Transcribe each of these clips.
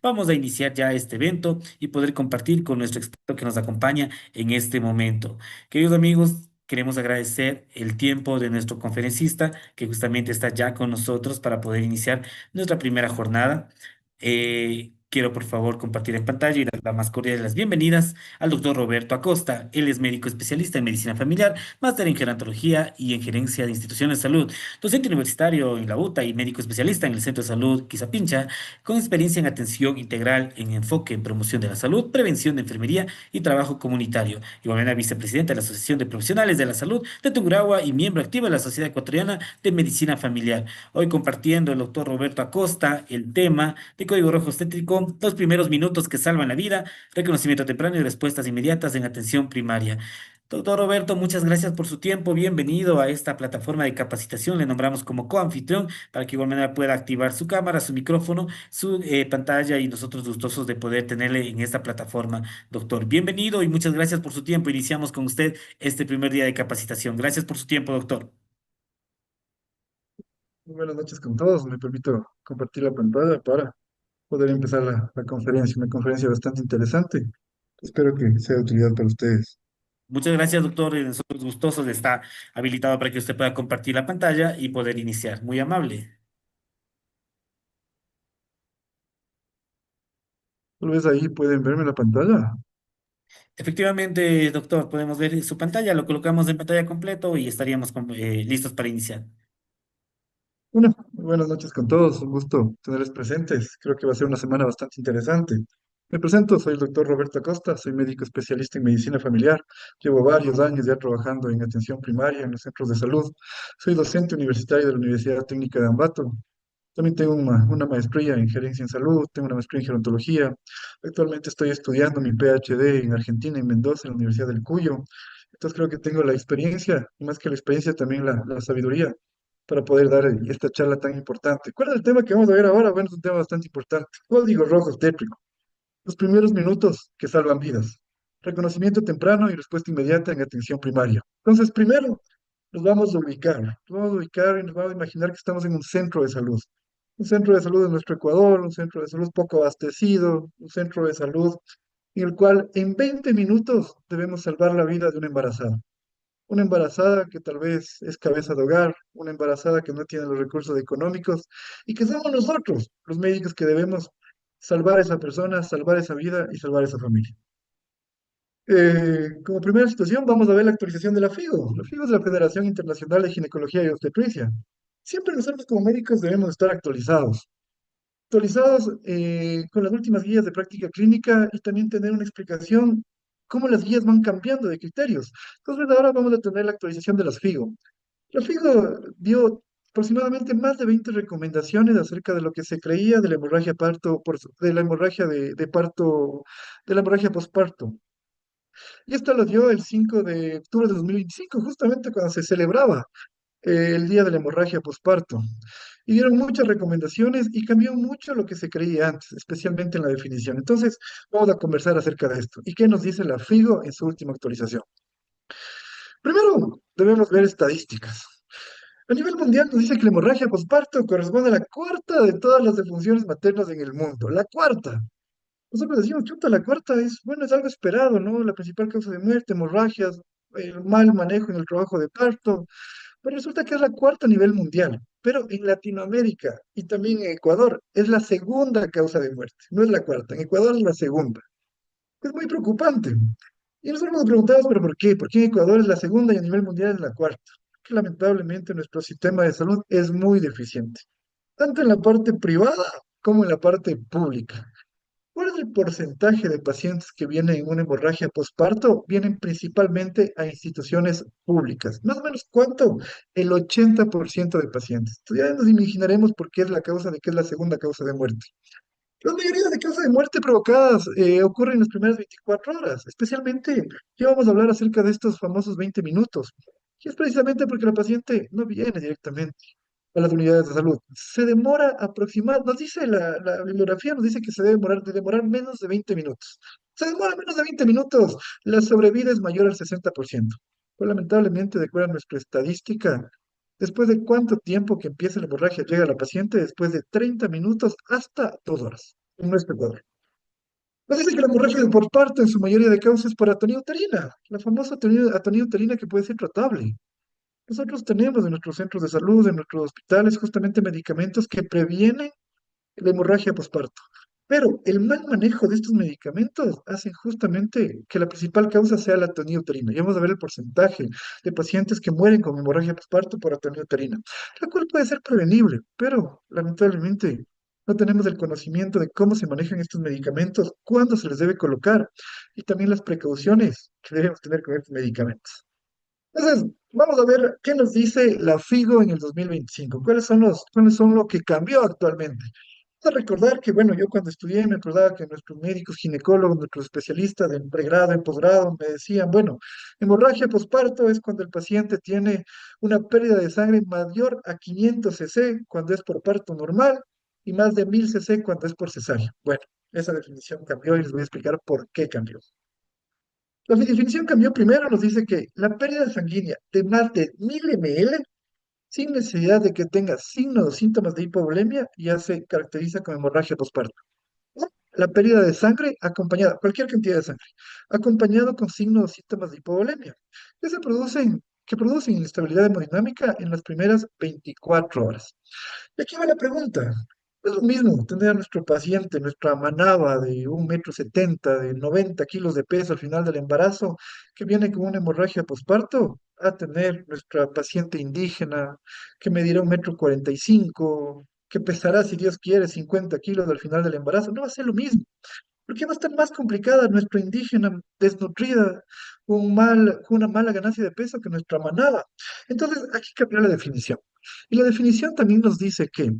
Vamos a iniciar ya este evento y poder compartir con nuestro experto que nos acompaña en este momento. Queridos amigos, queremos agradecer el tiempo de nuestro conferencista que justamente está ya con nosotros para poder iniciar nuestra primera jornada. Quiero por favor compartir en pantalla y dar la más cordial de las bienvenidas al doctor Roberto Acosta. Él es médico especialista en medicina familiar, máster en gerontología y en gerencia de instituciones de salud, docente universitario en la UTA y médico especialista en el Centro de Salud Quizapincha, con experiencia en atención integral, en enfoque en promoción de la salud, prevención de enfermería y trabajo comunitario. Igualmente vicepresidenta de la Asociación de Profesionales de la Salud de Tungurahua y miembro activo de la Sociedad Ecuatoriana de Medicina Familiar. Hoy compartiendo el doctor Roberto Acosta el tema de Código Rojo Obstétrico, los primeros minutos que salvan la vida, reconocimiento temprano y respuestas inmediatas en atención primaria. Doctor Roberto, muchas gracias por su tiempo. Bienvenido a esta plataforma de capacitación. Le nombramos como coanfitrión para que de igual manera pueda activar su cámara, su micrófono, su pantalla y nosotros gustosos de poder tenerle en esta plataforma. Doctor, bienvenido y muchas gracias por su tiempo. Iniciamos con usted este primer día de capacitación. Gracias por su tiempo, doctor. Muy buenas noches con todos. Me permito compartir la pantalla para poder empezar la conferencia. Una conferencia bastante interesante. Espero que sea de utilidad para ustedes. Muchas gracias, doctor. Nosotros gustosos de estar habilitado para que usted pueda compartir la pantalla y poder iniciar. Muy amable. Tal vez ahí pueden verme la pantalla. Efectivamente, doctor, podemos ver su pantalla, lo colocamos en pantalla completo y estaríamos listos para iniciar. Bueno, muy buenas noches con todos. Un gusto tenerles presentes. Creo que va a ser una semana bastante interesante. Me presento, soy el doctor Roberto Acosta, soy médico especialista en medicina familiar. Llevo varios años ya trabajando en atención primaria en los centros de salud. Soy docente universitario de la Universidad Técnica de Ambato. También tengo una maestría en gerencia en salud, tengo una maestría en gerontología. Actualmente estoy estudiando mi PhD en Argentina, en Mendoza, en la Universidad del Cuyo. Entonces creo que tengo la experiencia, y más que la experiencia, también la sabiduría para poder dar esta charla tan importante. ¿Cuál es el tema que vamos a ver ahora? Bueno, es un tema bastante importante. Código rojo tétrico. Los primeros minutos que salvan vidas. Reconocimiento temprano y respuesta inmediata en atención primaria. Entonces, primero nos vamos a ubicar. Nos vamos a ubicar y nos vamos a imaginar que estamos en un centro de salud. Un centro de salud en nuestro Ecuador, un centro de salud poco abastecido, un centro de salud en el cual en 20 minutos debemos salvar la vida de una embarazada. Una embarazada que tal vez es cabeza de hogar, una embarazada que no tiene los recursos económicos y que somos nosotros, los médicos, que debemos salvar a esa persona, salvar esa vida y salvar a esa familia. Como primera situación, vamos a ver la actualización de la FIGO. La FIGO es la Federación Internacional de Ginecología y Obstetricia. Siempre nosotros como médicos debemos estar actualizados con las últimas guías de práctica clínica y también tener una explicación cómo las guías van cambiando de criterios. Entonces ahora vamos a tener la actualización de las FIGO. La FIGO dio aproximadamente más de 20 recomendaciones acerca de lo que se creía de la hemorragia parto, de la hemorragia de parto, de la hemorragia posparto. Y esto lo dio el 5 de octubre de 2025, justamente cuando se celebraba el Día de la Hemorragia Posparto. Y dieron muchas recomendaciones y cambió mucho lo que se creía antes, especialmente en la definición. Entonces, vamos a conversar acerca de esto. ¿Y qué nos dice la FIGO en su última actualización? Primero, debemos ver estadísticas. A nivel mundial nos dice que la hemorragia posparto corresponde a la cuarta de todas las defunciones maternas en el mundo. La cuarta. Nosotros decimos, chuta, la cuarta es, bueno, es algo esperado, ¿no? La principal causa de muerte, hemorragias, el mal manejo en el trabajo de parto, pero resulta que es la cuarta a nivel mundial. Pero en Latinoamérica y también en Ecuador es la segunda causa de muerte, no es la cuarta. En Ecuador es la segunda. Es muy preocupante. Y nosotros nos preguntamos, ¿pero por qué? ¿Por qué en Ecuador es la segunda y a nivel mundial es la cuarta? Que lamentablemente nuestro sistema de salud es muy deficiente, tanto en la parte privada como en la parte pública. ¿Cuál es el porcentaje de pacientes que vienen en una hemorragia posparto? Vienen principalmente a instituciones públicas. Más o menos, ¿cuánto? El 80% de pacientes. Entonces ya nos imaginaremos por qué es la causa de que es la segunda causa de muerte. La mayoría de causas de muerte provocadas ocurren en las primeras 24 horas, especialmente, ya vamos a hablar acerca de estos famosos 20 minutos, y es precisamente porque la paciente no viene directamente a las unidades de salud. Se demora aproximadamente, nos dice la bibliografía, nos dice que se debe demorar menos de 20 minutos. Se demora menos de 20 minutos, la sobrevida es mayor al 60%. Pues lamentablemente, de acuerdo a nuestra estadística, después de cuánto tiempo que empieza la hemorragia llega la paciente, después de 30 minutos hasta 2 horas. en nuestro Ecuador. Nos dice que la hemorragia por parto en su mayoría de causas es por atonía uterina, la famosa atonía uterina que puede ser tratable. Nosotros tenemos en nuestros centros de salud, en nuestros hospitales, justamente medicamentos que previenen la hemorragia posparto. Pero el mal manejo de estos medicamentos hacen justamente que la principal causa sea la atonía uterina. Y vamos a ver el porcentaje de pacientes que mueren con hemorragia posparto por atonía uterina, la cual puede ser prevenible, pero lamentablemente no tenemos el conocimiento de cómo se manejan estos medicamentos, cuándo se les debe colocar y también las precauciones que debemos tener con estos medicamentos. Entonces, vamos a ver qué nos dice la FIGO en el 2025. Cuáles son lo que cambió actualmente? A recordar que, bueno, yo cuando estudié me acordaba que nuestros médicos ginecólogos, nuestros especialistas en pregrado, en posgrado, me decían, bueno, hemorragia posparto es cuando el paciente tiene una pérdida de sangre mayor a 500 cc cuando es por parto normal y más de 1000 cc cuando es por cesárea. Bueno, esa definición cambió y les voy a explicar por qué cambió. La definición cambió primero, nos dice que la pérdida sanguínea de más de 1000 ml, sin necesidad de que tenga signos o síntomas de hipovolemia, ya se caracteriza como hemorragia postparto. O la pérdida de sangre acompañada, cualquier cantidad de sangre, acompañado con signos o síntomas de hipovolemia, que producen inestabilidad hemodinámica en las primeras 24 horas. Y aquí va la pregunta. Es lo mismo tener a nuestro paciente, nuestra manaba de 1,70 m, de 90 kilos de peso al final del embarazo, que viene con una hemorragia posparto, a tener nuestra paciente indígena, que medirá 1,45 m, que pesará, si Dios quiere, 50 kilos al final del embarazo. No va a ser lo mismo. ¿Por qué va a estar más complicada nuestra indígena desnutrida, con una mala ganancia de peso que nuestra manada? Entonces, aquí cambió la definición. Y la definición también nos dice que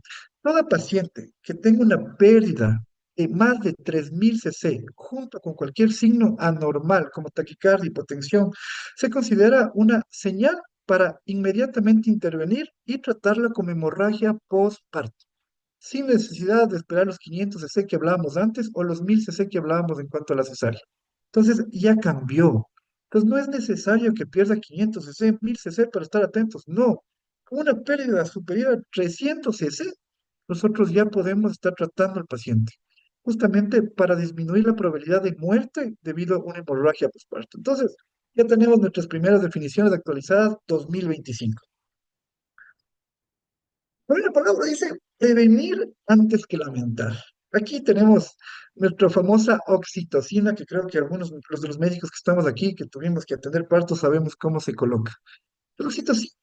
toda paciente que tenga una pérdida de más de 3000 cc, junto con cualquier signo anormal como taquicardia, hipotensión, se considera una señal para inmediatamente intervenir y tratarla como hemorragia postparto sin necesidad de esperar los 500 cc que hablábamos antes o los 1000 cc que hablábamos en cuanto a la cesárea. Entonces ya cambió. Entonces no es necesario que pierda 500 cc, 1000 cc para estar atentos. No. Con una pérdida superior a 300 cc, nosotros ya podemos estar tratando al paciente, justamente para disminuir la probabilidad de muerte debido a una hemorragia postparto. Entonces, ya tenemos nuestras primeras definiciones actualizadas 2025. Bueno, la palabra dice prevenir antes que lamentar. Aquí tenemos nuestra famosa oxitocina, que creo que algunos los de los médicos que estamos aquí, que tuvimos que atender partos, sabemos cómo se coloca. La oxitocina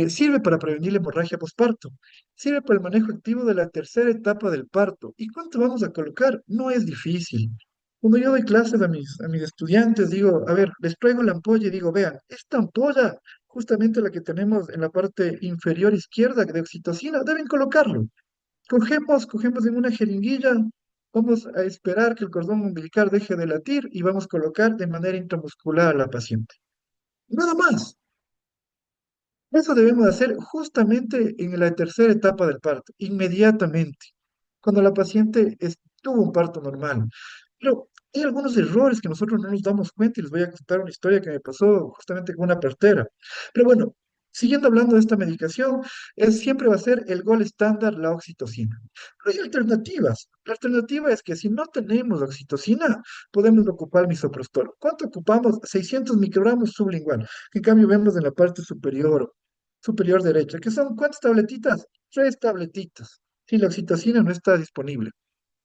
sirve para prevenir la hemorragia postparto, sirve para el manejo activo de la tercera etapa del parto. ¿Y cuánto vamos a colocar? No es difícil. Cuando yo doy clases a mis estudiantes, digo, a ver, les traigo la ampolla y digo, vean, esta ampolla, justamente la que tenemos en la parte inferior izquierda de oxitocina, deben colocarlo. Cogemos en una jeringuilla, vamos a esperar que el cordón umbilical deje de latir y vamos a colocar de manera intramuscular a la paciente. Nada más. Eso debemos hacer justamente en la tercera etapa del parto, inmediatamente, cuando la paciente tuvo un parto normal. Pero hay algunos errores que nosotros no nos damos cuenta y les voy a contar una historia que me pasó justamente con una partera. Pero bueno, siguiendo hablando de esta medicación, siempre va a ser el gol estándar la oxitocina. Pero hay alternativas. La alternativa es que si no tenemos oxitocina, podemos ocupar misoprostol. ¿Cuánto ocupamos? 600 microgramos sublingual. En cambio, vemos en la parte superior derecha, que son ¿cuántas tabletitas? 3 tabletitas. Si la oxitocina no está disponible.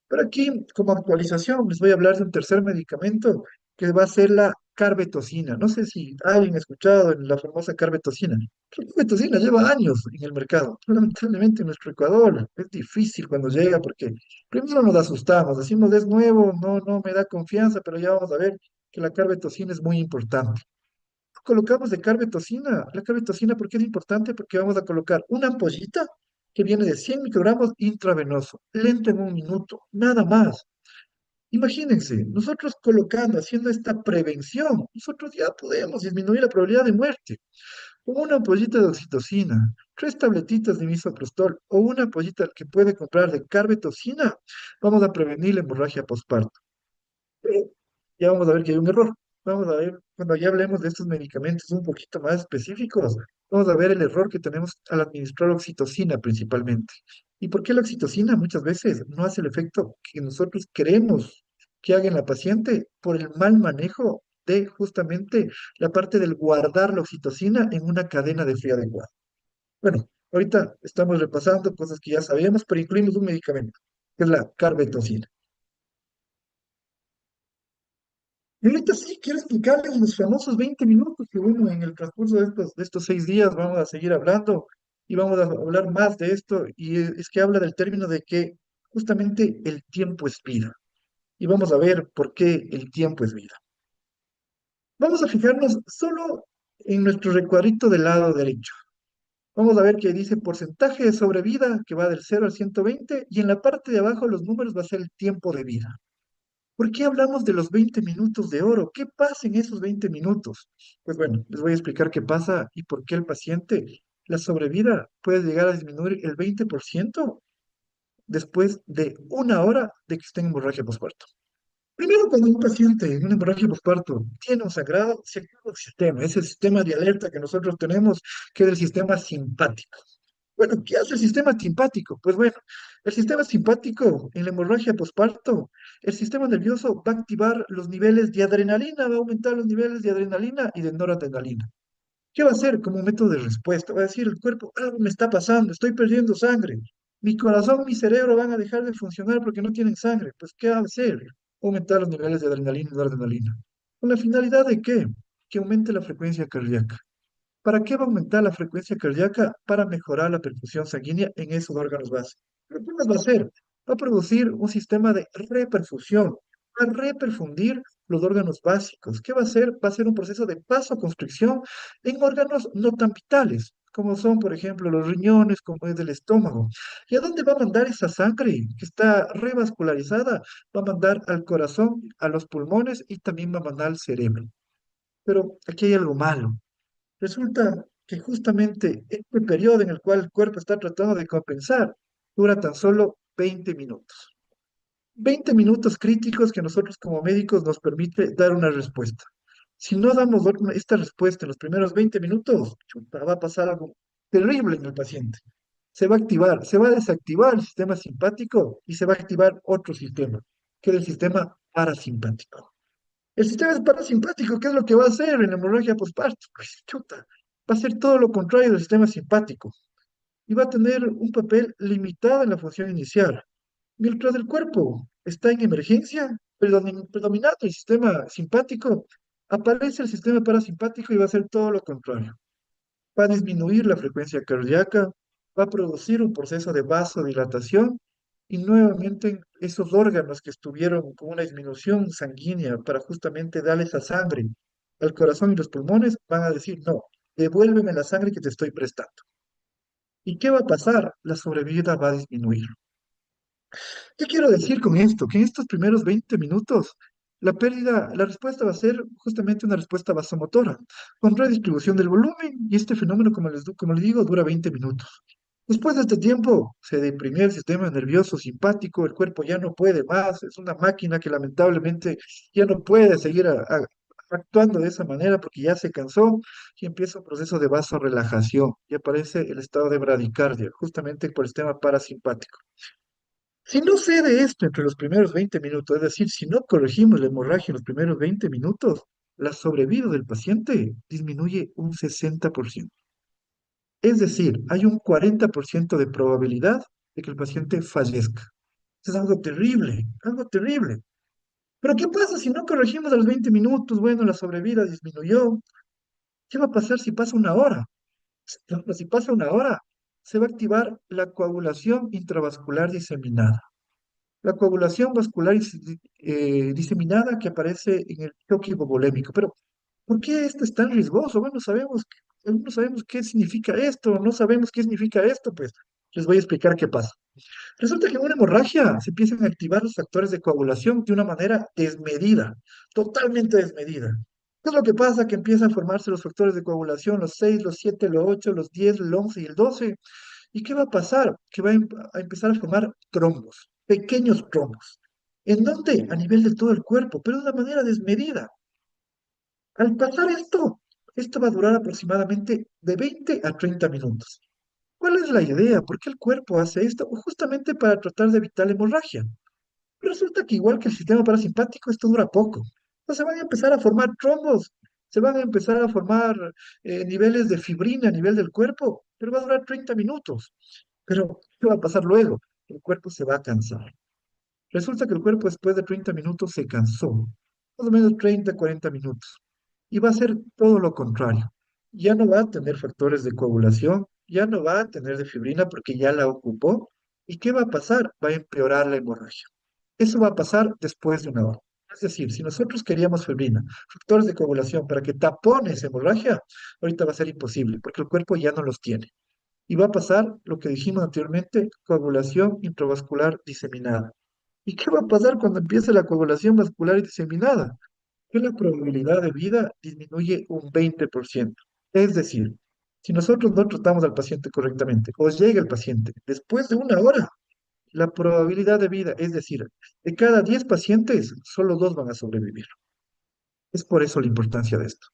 Pero aquí, como actualización, les voy a hablar de un tercer medicamento que va a ser la carbetocina. No sé si alguien ha escuchado en la famosa carbetocina. La carbetocina lleva años en el mercado. Lamentablemente en nuestro Ecuador es difícil cuando llega porque primero nos asustamos, decimos es nuevo, no, no me da confianza, pero ya vamos a ver que la carbetocina es muy importante. Colocamos de carbetocina. La carbetocina, ¿por qué es importante? Porque vamos a colocar una ampollita que viene de 100 microgramos intravenoso, lento en 1 minuto, nada más. Imagínense, nosotros colocando, haciendo esta prevención, nosotros ya podemos disminuir la probabilidad de muerte. Con una ampollita de oxitocina, 3 tabletitas de misoprostol o una ampollita que puede comprar de carbetocina, vamos a prevenir la hemorragia postparto. Pero ya vamos a ver que hay un error. Vamos a ver, cuando ya hablemos de estos medicamentos un poquito más específicos, vamos a ver el error que tenemos al administrar oxitocina principalmente. ¿Y por qué la oxitocina muchas veces no hace el efecto que nosotros queremos que haga en la paciente por el mal manejo de justamente la parte del guardar la oxitocina en una cadena de frío adecuada? Bueno, ahorita estamos repasando cosas que ya sabíamos, pero incluimos un medicamento, que es la carbetocina. Y ahorita sí quiero explicarles los famosos 20 minutos que, bueno, en el transcurso de estos 6 días vamos a seguir hablando y vamos a hablar más de esto. Y es que habla del término de que justamente el tiempo es vida. Y vamos a ver por qué el tiempo es vida. Vamos a fijarnos solo en nuestro recuadrito del lado derecho. Vamos a ver que dice porcentaje de sobrevida, que va del 0 al 120, y en la parte de abajo los números va a ser el tiempo de vida. ¿Por qué hablamos de los 20 minutos de oro? ¿Qué pasa en esos 20 minutos? Pues bueno, les voy a explicar qué pasa y por qué el paciente, la sobrevida puede llegar a disminuir el 20% después de 1 hora de que esté en hemorragia postparto. Primero, cuando un paciente en una hemorragia postparto tiene un sangrado, se activa el sistema, ese sistema de alerta que nosotros tenemos, que es el sistema simpático. Bueno, ¿qué hace el sistema simpático? Pues bueno, el sistema simpático en la hemorragia postparto, el sistema nervioso va a activar los niveles de adrenalina, va a aumentar los niveles de adrenalina y de noradrenalina. ¿Qué va a hacer como método de respuesta? Va a decir el cuerpo, algo me está pasando, estoy perdiendo sangre. Mi corazón, mi cerebro van a dejar de funcionar porque no tienen sangre. Pues, ¿qué va a hacer? Aumentar los niveles de adrenalina y noradrenalina. ¿Con la finalidad de qué? Que aumente la frecuencia cardíaca. ¿Para qué va a aumentar la frecuencia cardíaca? Para mejorar la perfusión sanguínea en esos órganos básicos. ¿Pero qué más va a hacer? Va a producir un sistema de reperfusión, va a reperfundir los órganos básicos. ¿Qué va a hacer? Va a ser un proceso de vasoconstricción en órganos no tan vitales, como son, por ejemplo, los riñones, como es el estómago. ¿Y a dónde va a mandar esa sangre que está revascularizada? Va a mandar al corazón, a los pulmones y también va a mandar al cerebro. Pero aquí hay algo malo. Resulta que justamente este periodo en el cual el cuerpo está tratando de compensar dura tan solo 20 minutos. 20 minutos críticos que nosotros como médicos nos permite dar una respuesta. Si no damos esta respuesta en los primeros 20 minutos, chuta, va a pasar algo terrible en el paciente. Se va a activar, se va a desactivar el sistema simpático y se va a activar otro sistema, que es el sistema parasimpático. El sistema parasimpático, ¿qué es lo que va a hacer en la hemorragia postparto? Pues, chuta, va a ser todo lo contrario del sistema simpático y va a tener un papel limitado en la función inicial. Mientras el cuerpo está en emergencia, predominando el sistema simpático, aparece el sistema parasimpático y va a hacer todo lo contrario. Va a disminuir la frecuencia cardíaca, va a producir un proceso de vasodilatación y nuevamente esos órganos que estuvieron con una disminución sanguínea para justamente darle esa sangre al corazón y los pulmones van a decir, no, devuélveme la sangre que te estoy prestando. ¿Y qué va a pasar? La sobrevida va a disminuir. ¿Qué quiero decir con esto? Que en estos primeros 20 minutos, la respuesta va a ser justamente una respuesta vasomotora, con redistribución del volumen, y este fenómeno, como les digo, dura 20 minutos. Después de este tiempo, se deprimió el sistema nervioso simpático, el cuerpo ya no puede más, es una máquina que lamentablemente ya no puede seguir actuando de esa manera porque ya se cansó y empieza un proceso de vasorelajación y aparece el estado de bradicardia, justamente por el sistema parasimpático. Si no cede esto entre los primeros 20 minutos, es decir, si no corregimos la hemorragia en los primeros 20 minutos, la sobrevida del paciente disminuye un 60%. Es decir, hay un 40% de probabilidad de que el paciente fallezca. Eso es algo terrible, algo terrible. Pero ¿qué pasa si no corregimos a los 20 minutos? Bueno, la sobrevida disminuyó. ¿Qué va a pasar si pasa 1 hora? Si pasa 1 hora, se va a activar la coagulación intravascular diseminada. La coagulación vascular diseminada que aparece en el choque hipovolémico. Pero, ¿por qué esto es tan riesgoso? Bueno, algunos sabemos qué significa esto, no sabemos qué significa esto, pues les voy a explicar qué pasa. Resulta que en una hemorragia se empiezan a activar los factores de coagulación de una manera desmedida, totalmente desmedida. ¿Qué es lo que pasa? Que empiezan a formarse los factores de coagulación, los 6, los 7, los 8, los 10, el 11 y el 12. ¿Y qué va a pasar? Que va a empezar a formar trombos, pequeños trombos. ¿En dónde? A nivel de todo el cuerpo, pero de una manera desmedida. Al pasar esto va a durar aproximadamente de 20 a 30 minutos. ¿Cuál es la idea? ¿Por qué el cuerpo hace esto? Justamente para tratar de evitar la hemorragia. Resulta que igual que el sistema parasimpático, esto dura poco. Entonces se van a empezar a formar trombos, se van a empezar a formar niveles de fibrina a nivel del cuerpo, pero va a durar 30 minutos. Pero, ¿qué va a pasar luego? El cuerpo se va a cansar. Resulta que el cuerpo después de 30 minutos se cansó, más o menos 30, 40 minutos, y va a hacer todo lo contrario. Ya no va a tener factores de coagulación, ya no va a tener de fibrina porque ya la ocupó. ¿Y qué va a pasar? Va a empeorar la hemorragia. Eso va a pasar después de una hora. Es decir, si nosotros queríamos fibrina, factores de coagulación para que tapone esa hemorragia, ahorita va a ser imposible porque el cuerpo ya no los tiene. Y va a pasar lo que dijimos anteriormente, coagulación intravascular diseminada. ¿Y qué va a pasar cuando empiece la coagulación vascular y diseminada? Que la probabilidad de vida disminuye un 20%. Es decir, si nosotros no tratamos al paciente correctamente, o llega el paciente después de una hora, la probabilidad de vida, es decir, de cada 10 pacientes, solo dos van a sobrevivir. Es por eso la importancia de esto.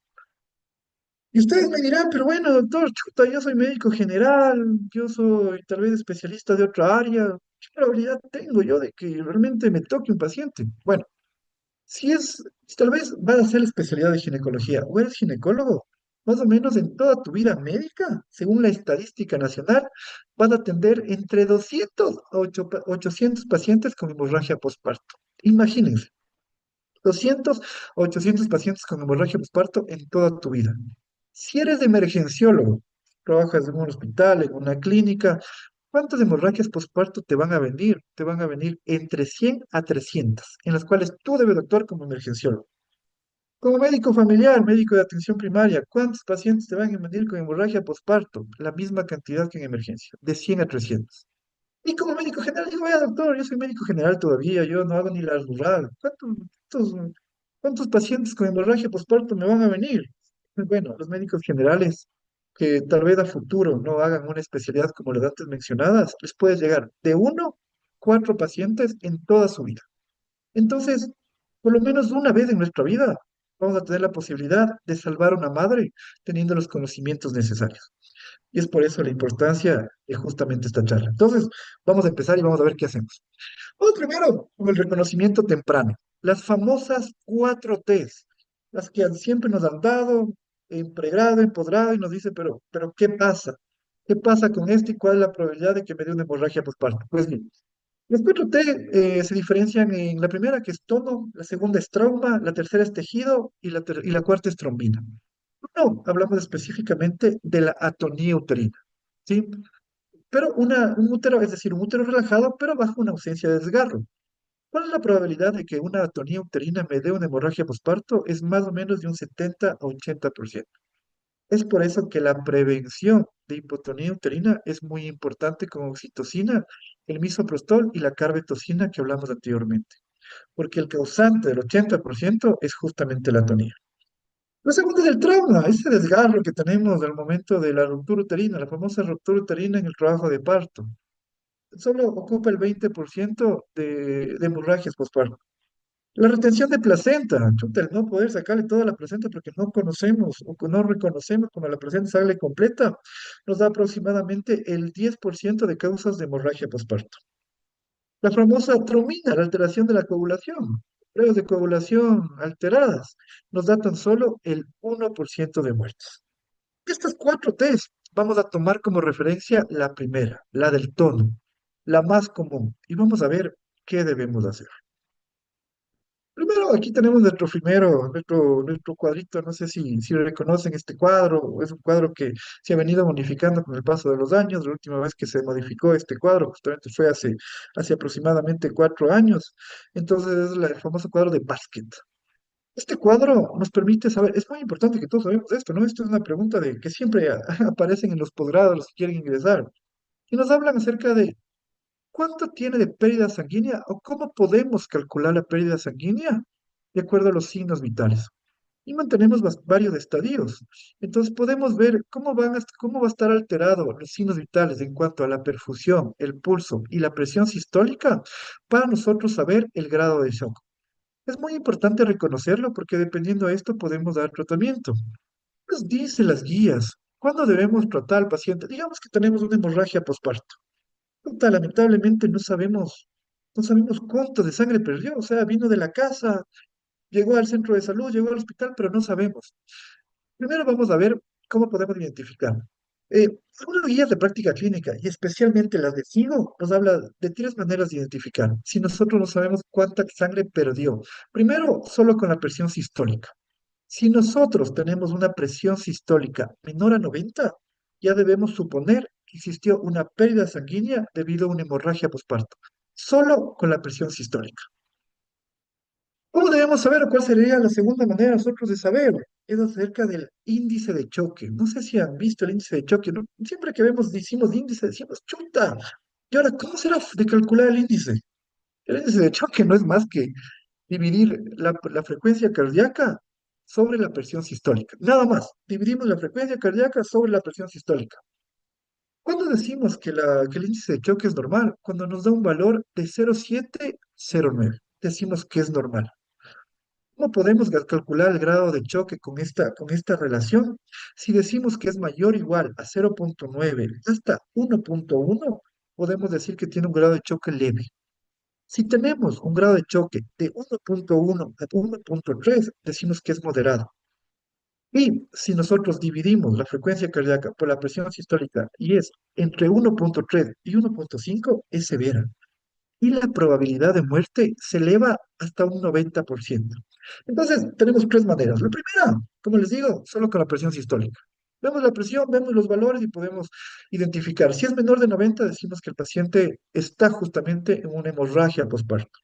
Y ustedes me dirán, pero bueno, doctor, chuta, yo soy médico general, yo soy tal vez especialista de otra área. ¿Qué probabilidad tengo yo de que realmente me toque un paciente? Bueno, si tal vez vas a hacer la especialidad de ginecología o eres ginecólogo, más o menos en toda tu vida médica, según la estadística nacional, vas a atender entre 200 a 800 pacientes con hemorragia postparto. Imagínense, 200 a 800 pacientes con hemorragia postparto en toda tu vida. Si eres emergenciólogo, trabajas en un hospital, en una clínica, ¿cuántas hemorragias postparto te van a venir? Te van a venir entre 100 a 300, en las cuales tú debes actuar como emergenciólogo. Como médico familiar, médico de atención primaria, ¿cuántos pacientes te van a venir con hemorragia postparto? La misma cantidad que en emergencia, de 100 a 300. Y como médico general, digo, vaya doctor, yo soy médico general todavía, yo no hago ni la rural. ¿Cuántos, cuántos pacientes con hemorragia postparto me van a venir? Bueno, los médicos generales que tal vez a futuro no hagan una especialidad como las antes mencionadas, les puede llegar de uno a cuatro pacientes en toda su vida. Entonces, por lo menos una vez en nuestra vida, vamos a tener la posibilidad de salvar a una madre teniendo los conocimientos necesarios. Y es por eso la importancia de justamente esta charla. Entonces, vamos a empezar y vamos a ver qué hacemos. Vamos primero con el reconocimiento temprano. Las famosas 4 Ts, las que siempre nos han dado en pregrado, en posgrado, y nos dice, pero ¿qué pasa? ¿Qué pasa con esto y cuál es la probabilidad de que me dé una hemorragia postparto? Pues bien, las 4T se diferencian en la primera, que es tono, la segunda es trauma, la tercera es tejido y la cuarta es trombina. No, hablamos específicamente de la atonía uterina, ¿sí? Pero un útero, es decir, un útero relajado, pero bajo una ausencia de desgarro. ¿Cuál es la probabilidad de que una atonía uterina me dé una hemorragia posparto? Es más o menos de un 70 a 80%. Es por eso que la prevención de hipotonía uterina es muy importante con oxitocina, el misoprostol y la carbetocina que hablamos anteriormente, porque el causante del 80% es justamente la atonía. Lo segundo es el trauma, ese desgarro que tenemos al momento de la ruptura uterina, la famosa ruptura uterina en el trabajo de parto. Solo ocupa el 20% de hemorragias postparto. La retención de placenta, chuta, el no poder sacarle toda la placenta porque no conocemos o que no reconocemos cuando la placenta sale completa, nos da aproximadamente el 10% de causas de hemorragia postparto. La famosa tromina, la alteración de la coagulación, pruebas de coagulación alteradas, nos da tan solo el 1% de muertes. Estas 4 Ts vamos a tomar como referencia la primera, la del tono, la más común, y vamos a ver qué debemos hacer. Primero, aquí tenemos nuestro cuadrito, no sé si reconocen este cuadro, es un cuadro que se ha venido modificando con el paso de los años. La última vez que se modificó este cuadro justamente fue hace aproximadamente 4 años. Entonces es el famoso cuadro de Basket. Este cuadro nos permite saber, es muy importante que todos sabemos esto, ¿no? Esto es una pregunta de que siempre aparecen en los posgrados los que quieren ingresar. Y nos hablan acerca de ¿cuánto tiene de pérdida sanguínea o cómo podemos calcular la pérdida sanguínea de acuerdo a los signos vitales? Y mantenemos varios estadios. Entonces podemos ver cómo va a estar alterado los signos vitales en cuanto a la perfusión, el pulso y la presión sistólica para nosotros saber el grado de shock. Es muy importante reconocerlo porque dependiendo de esto podemos dar tratamiento. Nos dice las guías. ¿Cuándo debemos tratar al paciente? Digamos que tenemos una hemorragia postparto. Puta, lamentablemente no sabemos cuánto de sangre perdió. O sea, vino de la casa, llegó al centro de salud, llegó al hospital, pero no sabemos. Primero vamos a ver cómo podemos identificar. Eh, Algunas guías de práctica clínica, y especialmente las de SIGO, nos habla de tres maneras de identificar. Si nosotros no sabemos cuánta sangre perdió. Primero, solo con la presión sistólica. Si nosotros tenemos una presión sistólica menor a 90, ya debemos suponer que existió una pérdida sanguínea debido a una hemorragia posparto. Solo con la presión sistólica. ¿Cómo debemos saber o cuál sería la segunda manera nosotros de saber? Es acerca del índice de choque. No sé si han visto el índice de choque, ¿no? Siempre que decimos índice, decimos chuta. ¿Y ahora cómo será de calcular el índice? El índice de choque no es más que dividir la frecuencia cardíaca sobre la presión sistólica. Nada más. Dividimos la frecuencia cardíaca sobre la presión sistólica. ¿Cuándo decimos que el índice de choque es normal? Cuando nos da un valor de 0,709. Decimos que es normal. ¿Cómo podemos calcular el grado de choque con esta relación? Si decimos que es mayor o igual a 0,9 hasta 1,1, podemos decir que tiene un grado de choque leve. Si tenemos un grado de choque de 1,1 a 1,3, decimos que es moderado. Y si nosotros dividimos la frecuencia cardíaca por la presión sistólica y es entre 1,3 y 1,5, es severa y la probabilidad de muerte se eleva hasta un 90%. Entonces, tenemos tres maneras. La primera, como les digo, solo con la presión sistólica. Vemos la presión, vemos los valores y podemos identificar. Si es menor de 90, decimos que el paciente está justamente en una hemorragia postparto.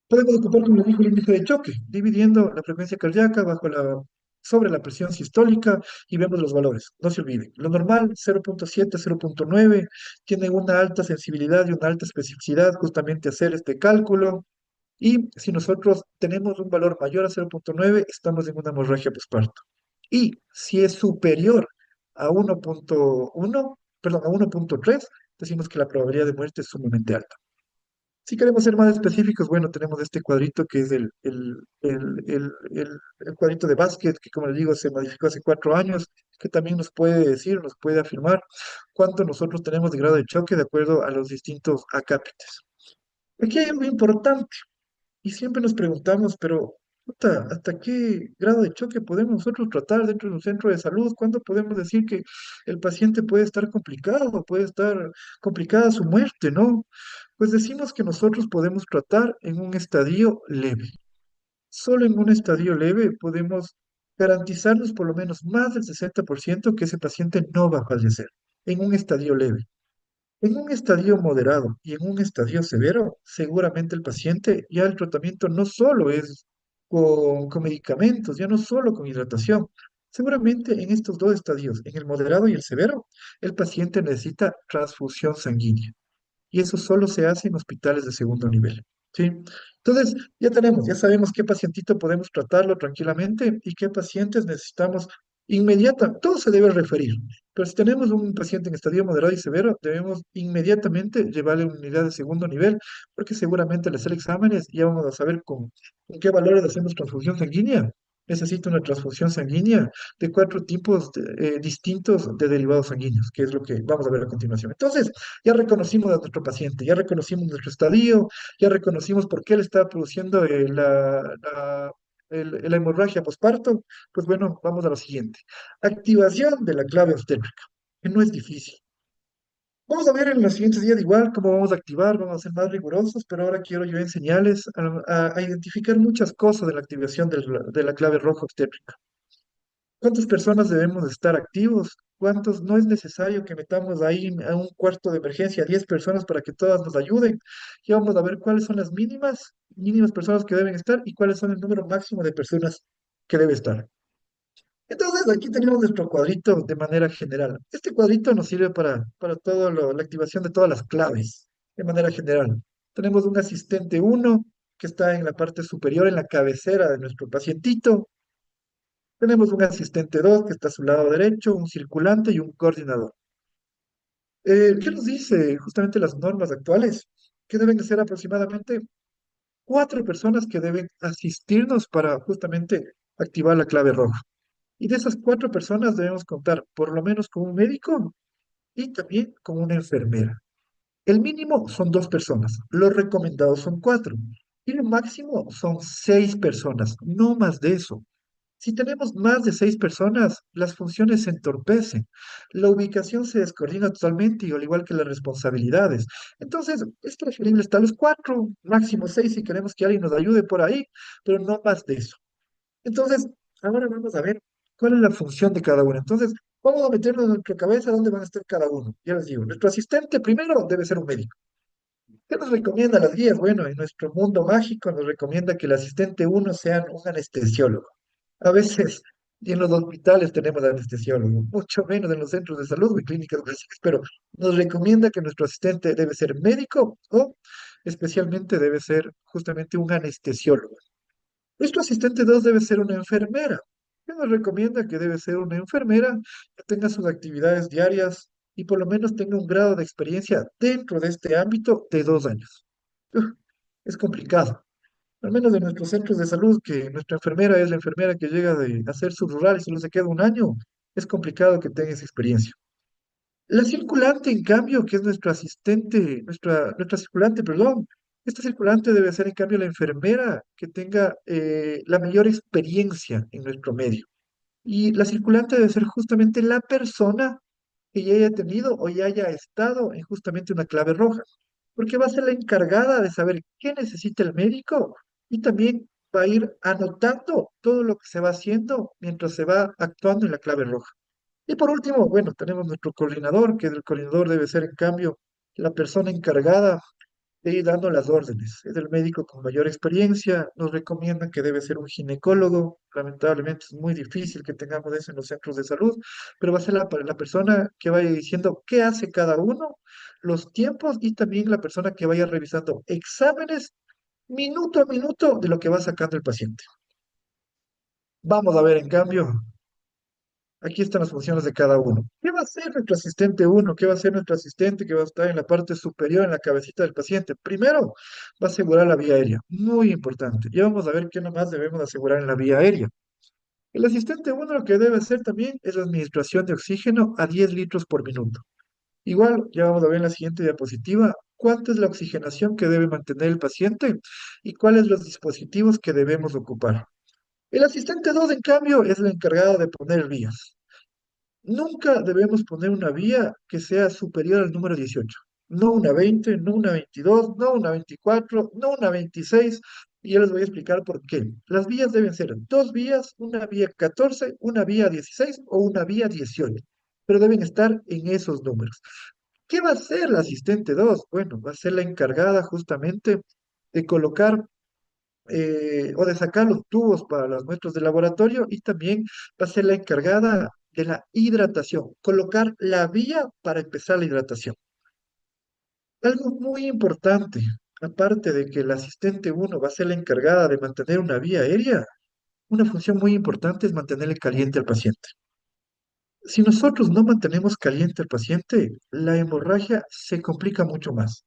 Podemos ocupar, como les dijo, el índice de choque, dividiendo la frecuencia cardíaca sobre la presión sistólica y vemos los valores. No se olviden. Lo normal, 0,7, 0,9, tiene una alta sensibilidad y una alta especificidad justamente hacer este cálculo. Y si nosotros tenemos un valor mayor a 0,9, estamos en una hemorragia postparto. Y si es superior a 1,1, perdón, a 1,3, decimos que la probabilidad de muerte es sumamente alta. Si queremos ser más específicos, bueno, tenemos este cuadrito que es el cuadrito de básquet, que como les digo, se modificó hace 4 años, que también nos puede decir, nos puede afirmar cuánto nosotros tenemos de grado de choque de acuerdo a los distintos acápites. Aquí hay algo importante y siempre nos preguntamos, pero puta, ¿hasta qué grado de choque podemos nosotros tratar dentro de un centro de salud? ¿Cuándo podemos decir que el paciente puede estar complicado, puede estar complicada su muerte, ¿no? Pues decimos que nosotros podemos tratar en un estadio leve. Solo en un estadio leve podemos garantizarnos por lo menos más del 60% que ese paciente no va a fallecer, en un estadio leve. En un estadio moderado y en un estadio severo, seguramente el paciente ya el tratamiento no solo es con medicamentos, ya no solo con hidratación. Seguramente en estos dos estadios, en el moderado y el severo, el paciente necesita transfusión sanguínea y eso solo se hace en hospitales de segundo nivel, ¿sí? Entonces, ya sabemos qué pacientito podemos tratarlo tranquilamente y qué pacientes necesitamos todo se debe referir, pero si tenemos un paciente en estadio moderado y severo, debemos inmediatamente llevarle a una unidad de segundo nivel, porque seguramente al hacer exámenes ya vamos a saber con qué valores hacemos transfusión sanguínea. Necesita una transfusión sanguínea de 4 tipos distintos de derivados sanguíneos, que es lo que vamos a ver a continuación. Entonces, ya reconocimos a nuestro paciente, ya reconocimos nuestro estadio, ya reconocimos por qué le está produciendo la hemorragia posparto. Pues bueno, vamos a lo siguiente. Activación de la clave obstétrica, que no es difícil. Vamos a ver en los siguientes días igual cómo vamos a activar, vamos a ser más rigurosos, pero ahora quiero yo enseñarles a identificar muchas cosas de la activación de la clave roja obstétrica. ¿Cuántas personas debemos estar activos? ¿Cuántos? No es necesario que metamos ahí a un cuarto de emergencia 10 personas para que todas nos ayuden. Y vamos a ver cuáles son las mínimas personas que deben estar y cuáles son el número máximo de personas que debe estar. Entonces, aquí tenemos nuestro cuadrito de manera general. Este cuadrito nos sirve para toda la activación de todas las claves de manera general. Tenemos un asistente uno que está en la parte superior, en la cabecera de nuestro pacientito. Tenemos un asistente 2 que está a su lado derecho, un circulante y un coordinador. ¿Qué nos dice justamente las normas actuales? Que deben de ser aproximadamente 4 personas que deben asistirnos para justamente activar la clave roja. Y de esas cuatro personas debemos contar por lo menos con un médico y también con una enfermera. El mínimo son dos personas, los recomendados son cuatro y lo máximo son seis personas, no más de eso. Si tenemos más de seis personas, las funciones se entorpecen, la ubicación se descoordina totalmente y al igual que las responsabilidades. Entonces, es preferible estar los cuatro, máximo seis si queremos que alguien nos ayude por ahí, pero no más de eso. Entonces, ahora vamos a ver cuál es la función de cada uno. Entonces, vamos a meternos en nuestra cabeza dónde van a estar cada uno. Ya les digo, nuestro asistente primero debe ser un médico. ¿Qué nos recomienda las guías? Bueno, en nuestro mundo mágico nos recomienda que el asistente uno sea un anestesiólogo. A veces, y en los hospitales tenemos anestesiólogos, mucho menos en los centros de salud o en clínicas básicas, pero nos recomienda que nuestro asistente debe ser médico o especialmente debe ser justamente un anestesiólogo. Nuestro asistente 2 debe ser una enfermera. ¿Qué nos recomienda? Que debe ser una enfermera que tenga sus actividades diarias y por lo menos tenga un grado de experiencia dentro de este ámbito de 2 años. Uf, es complicado. Al menos en nuestros centros de salud, que nuestra enfermera es la enfermera que llega de hacer su rural y solo se queda un año, es complicado que tenga esa experiencia. La circulante, en cambio, que es nuestra asistente, nuestra circulante, perdón, esta circulante debe ser, en cambio, la enfermera que tenga la mayor experiencia en nuestro medio. Y la circulante debe ser justamente la persona que ya haya tenido o ya haya estado en justamente una clave roja, porque va a ser la encargada de saber qué necesita el médico y también va a ir anotando todo lo que se va haciendo mientras se va actuando en la clave roja. Y por último, bueno, tenemos nuestro coordinador, que el coordinador debe ser, en cambio, la persona encargada de ir dando las órdenes. Es el médico con mayor experiencia, nos recomiendan que debe ser un ginecólogo. Lamentablemente es muy difícil que tengamos eso en los centros de salud, pero va a ser la persona que vaya diciendo qué hace cada uno, los tiempos y también la persona que vaya revisando exámenes minuto a minuto de lo que va sacando el paciente. Vamos a ver, en cambio, aquí están las funciones de cada uno. ¿Qué va a hacer nuestro asistente uno? ¿Qué va a hacer nuestro asistente que va a estar en la parte superior, en la cabecita del paciente? Primero, va a asegurar la vía aérea. Muy importante. Ya vamos a ver qué nomás debemos asegurar en la vía aérea. El asistente uno lo que debe hacer también es la administración de oxígeno a 10 litros por minuto. Igual, ya vamos a ver en la siguiente diapositiva cuánta es la oxigenación que debe mantener el paciente y cuáles los dispositivos que debemos ocupar. El asistente 2, en cambio, es el encargado de poner vías. Nunca debemos poner una vía que sea superior al número 18. No una 20, no una 22, no una 24, no una 26. Y yo les voy a explicar por qué. Las vías deben ser dos vías, una vía 14, una vía 16 o una vía 18. Pero deben estar en esos números. ¿Qué va a hacer la asistente 2? Bueno, va a ser la encargada justamente de colocar o de sacar los tubos para las muestras de laboratorio y también va a ser la encargada de la hidratación, colocar la vía para empezar la hidratación. Algo muy importante, aparte de que el asistente uno va a ser la encargada de mantener una vía aérea, una función muy importante es mantenerle caliente al paciente. Si nosotros no mantenemos caliente al paciente, la hemorragia se complica mucho más.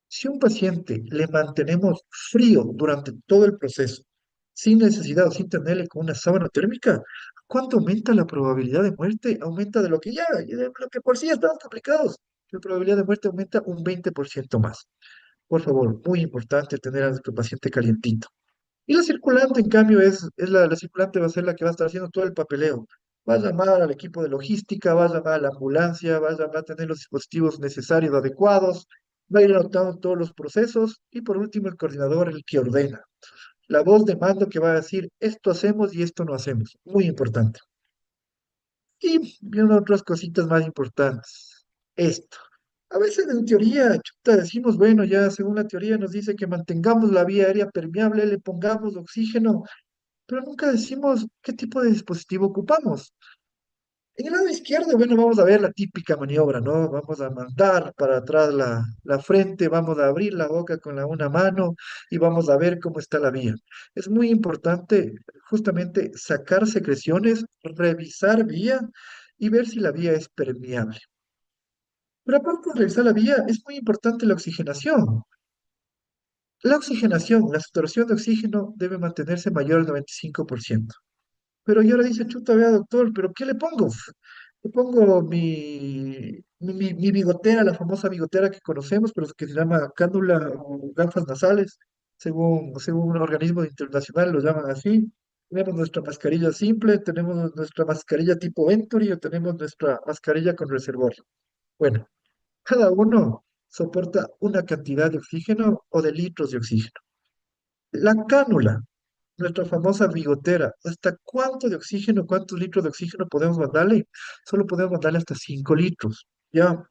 Si un paciente le mantenemos frío durante todo el proceso, sin necesidad o sin tenerle con una sábana térmica, ¿cuánto aumenta la probabilidad de muerte? Aumenta de lo que ya, de lo que por sí estamos complicados. La probabilidad de muerte aumenta un 20% más. Por favor, muy importante tener a nuestro paciente calientito. Y la circulante, en cambio, la circulante va a ser la que va a estar haciendo todo el papeleo. Va a llamar al equipo de logística, va a llamar a la ambulancia, va a tener los dispositivos necesarios, adecuados, va a ir anotando todos los procesos y por último el coordinador, el que ordena. La voz de mando que va a decir esto hacemos y esto no hacemos. Muy importante. Y vienen otras cositas más importantes. Esto. A veces en teoría, chuta, decimos, bueno, ya según la teoría nos dice que mantengamos la vía aérea permeable, le pongamos oxígeno, pero nunca decimos qué tipo de dispositivo ocupamos. En el lado izquierdo, bueno, vamos a ver la típica maniobra, ¿no? Vamos a mandar para atrás la frente, vamos a abrir la boca con la una mano y vamos a ver cómo está la vía. Es muy importante justamente sacar secreciones, revisar vía y ver si la vía es permeable. Pero aparte de revisar la vía, es muy importante la oxigenación. La oxigenación, la saturación de oxígeno debe mantenerse mayor al 95%. Pero y ahora dice, chuta, vea, doctor, ¿pero qué le pongo? Le pongo mi bigotera, la famosa bigotera que conocemos, pero que se llama cánula o gafas nasales, según un organismo internacional lo llaman así. Tenemos nuestra mascarilla simple, tenemos nuestra mascarilla tipo Venturi o tenemos nuestra mascarilla con reservorio. Bueno, cada uno soporta una cantidad de oxígeno o de litros de oxígeno. La cánula, nuestra famosa bigotera, ¿hasta cuánto de oxígeno, cuántos litros de oxígeno podemos mandarle? Solo podemos mandarle hasta 5 litros. Ya,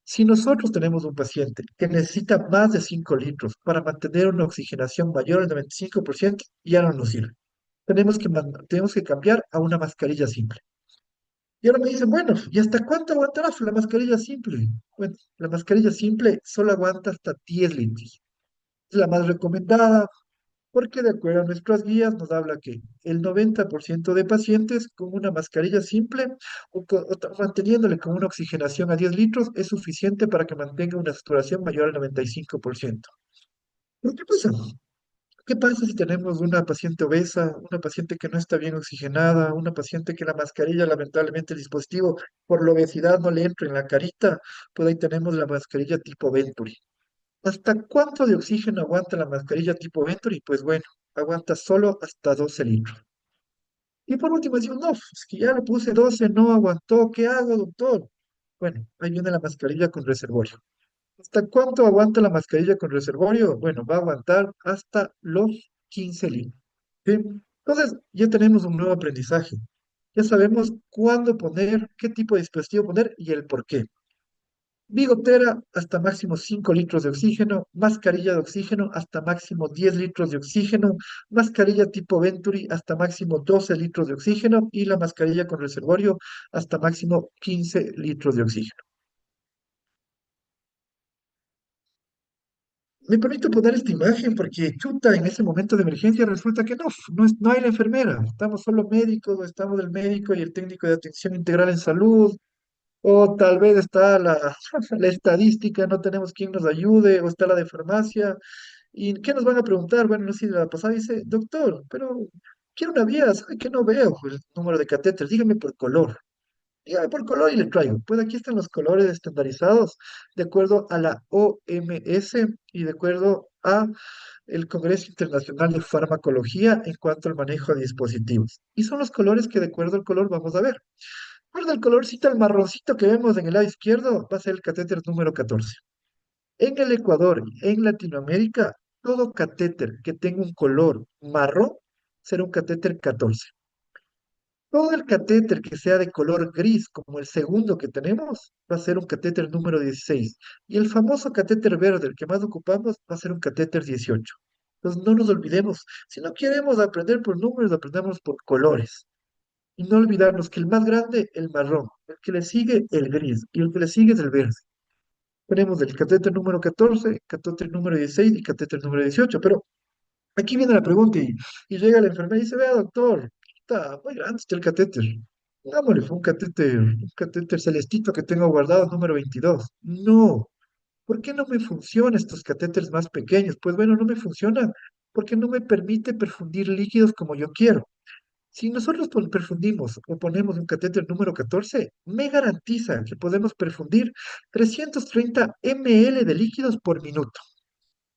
si nosotros tenemos un paciente que necesita más de 5 litros para mantener una oxigenación mayor al 95%, ya no nos sirve. Tenemos que cambiar a una mascarilla simple. Y ahora me dicen, bueno, ¿y hasta cuánto aguantará la mascarilla simple? Bueno, la mascarilla simple solo aguanta hasta 10 litros. Es la más recomendada porque de acuerdo a nuestras guías nos habla que el 90% de pacientes con una mascarilla simple manteniéndole con una oxigenación a 10 litros es suficiente para que mantenga una saturación mayor al 95%. ¿Pero qué pasa? ¿Qué pasa si tenemos una paciente obesa, una paciente que no está bien oxigenada, una paciente que la mascarilla, lamentablemente el dispositivo por la obesidad no le entra en la carita? Pues ahí tenemos la mascarilla tipo Venturi. ¿Hasta cuánto de oxígeno aguanta la mascarilla tipo Venturi? Pues bueno, aguanta solo hasta 12 litros. Y por último decimos, no, es que ya le puse 12, no aguantó, ¿qué hago, doctor? Bueno, ahí viene la mascarilla con reservorio. ¿Hasta cuánto aguanta la mascarilla con reservorio? Bueno, va a aguantar hasta los 15 litros. ¿Sí? Entonces, ya tenemos un nuevo aprendizaje. Ya sabemos cuándo poner, qué tipo de dispositivo poner y el por qué. Bigotera hasta máximo 5 litros de oxígeno, mascarilla de oxígeno hasta máximo 10 litros de oxígeno, mascarilla tipo Venturi hasta máximo 12 litros de oxígeno y la mascarilla con reservorio hasta máximo 15 litros de oxígeno. Me permito poner esta imagen porque chuta, en ese momento de emergencia resulta que no hay la enfermera, estamos solo médicos, o estamos el médico y el técnico de atención integral en salud, o tal vez está la estadística, no tenemos quien nos ayude, o está la de farmacia. ¿Y qué nos van a preguntar? Bueno, no sé si la pasada dice, doctor, pero quiero una vía, ¿sabe que no veo el número de catéteres? Dígame por color. Dígame por color y le traigo. Pues aquí están los colores estandarizados de acuerdo a la OMS y de acuerdo a el Congreso Internacional de Farmacología en cuanto al manejo de dispositivos. Y son los colores que de acuerdo al color vamos a ver. Recuerda el colorcito, el marroncito que vemos en el lado izquierdo, va a ser el catéter número 14. En el Ecuador, en Latinoamérica, todo catéter que tenga un color marrón será un catéter 14. Todo el catéter que sea de color gris, como el segundo que tenemos, va a ser un catéter número 16. Y el famoso catéter verde, el que más ocupamos, va a ser un catéter 18. Entonces no nos olvidemos, si no queremos aprender por números, aprendamos por colores. Y no olvidarnos que el más grande, el marrón, el que le sigue, el gris, y el que le sigue es el verde. Tenemos el catéter número 14, catéter número 16 y catéter número 18. Pero aquí viene la pregunta y llega la enfermera y dice, vea, doctor, está muy grande este el catéter. Dámosle, fue un catéter celestito que tengo guardado, número 22. No, ¿por qué no me funcionan estos catéteres más pequeños? Pues bueno, no me funcionan porque no me permite perfundir líquidos como yo quiero. Si nosotros perfundimos o ponemos un catéter número 14, me garantiza que podemos perfundir 330 ml de líquidos por minuto.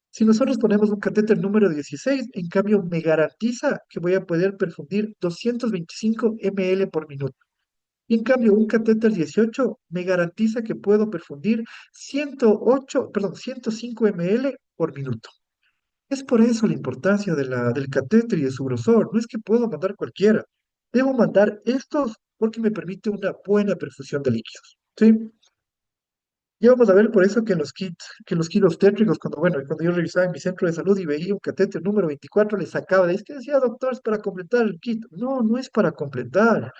Si nosotros ponemos un catéter número 16, en cambio, me garantiza que voy a poder perfundir 225 ml por minuto. Y en cambio, un catéter 18 me garantiza que puedo perfundir 105 ml por minuto. Es por eso la importancia del catéter y de su grosor. No es que puedo mandar cualquiera. Debo mandar estos porque me permite una buena perfusión de líquidos. ¿Sí? Y vamos a ver por eso que los kits obstétricos, cuando yo revisaba en mi centro de salud y veía un catéter número 24, le sacaba es que decía, doctor, es para completar el kit. No, no es para completar.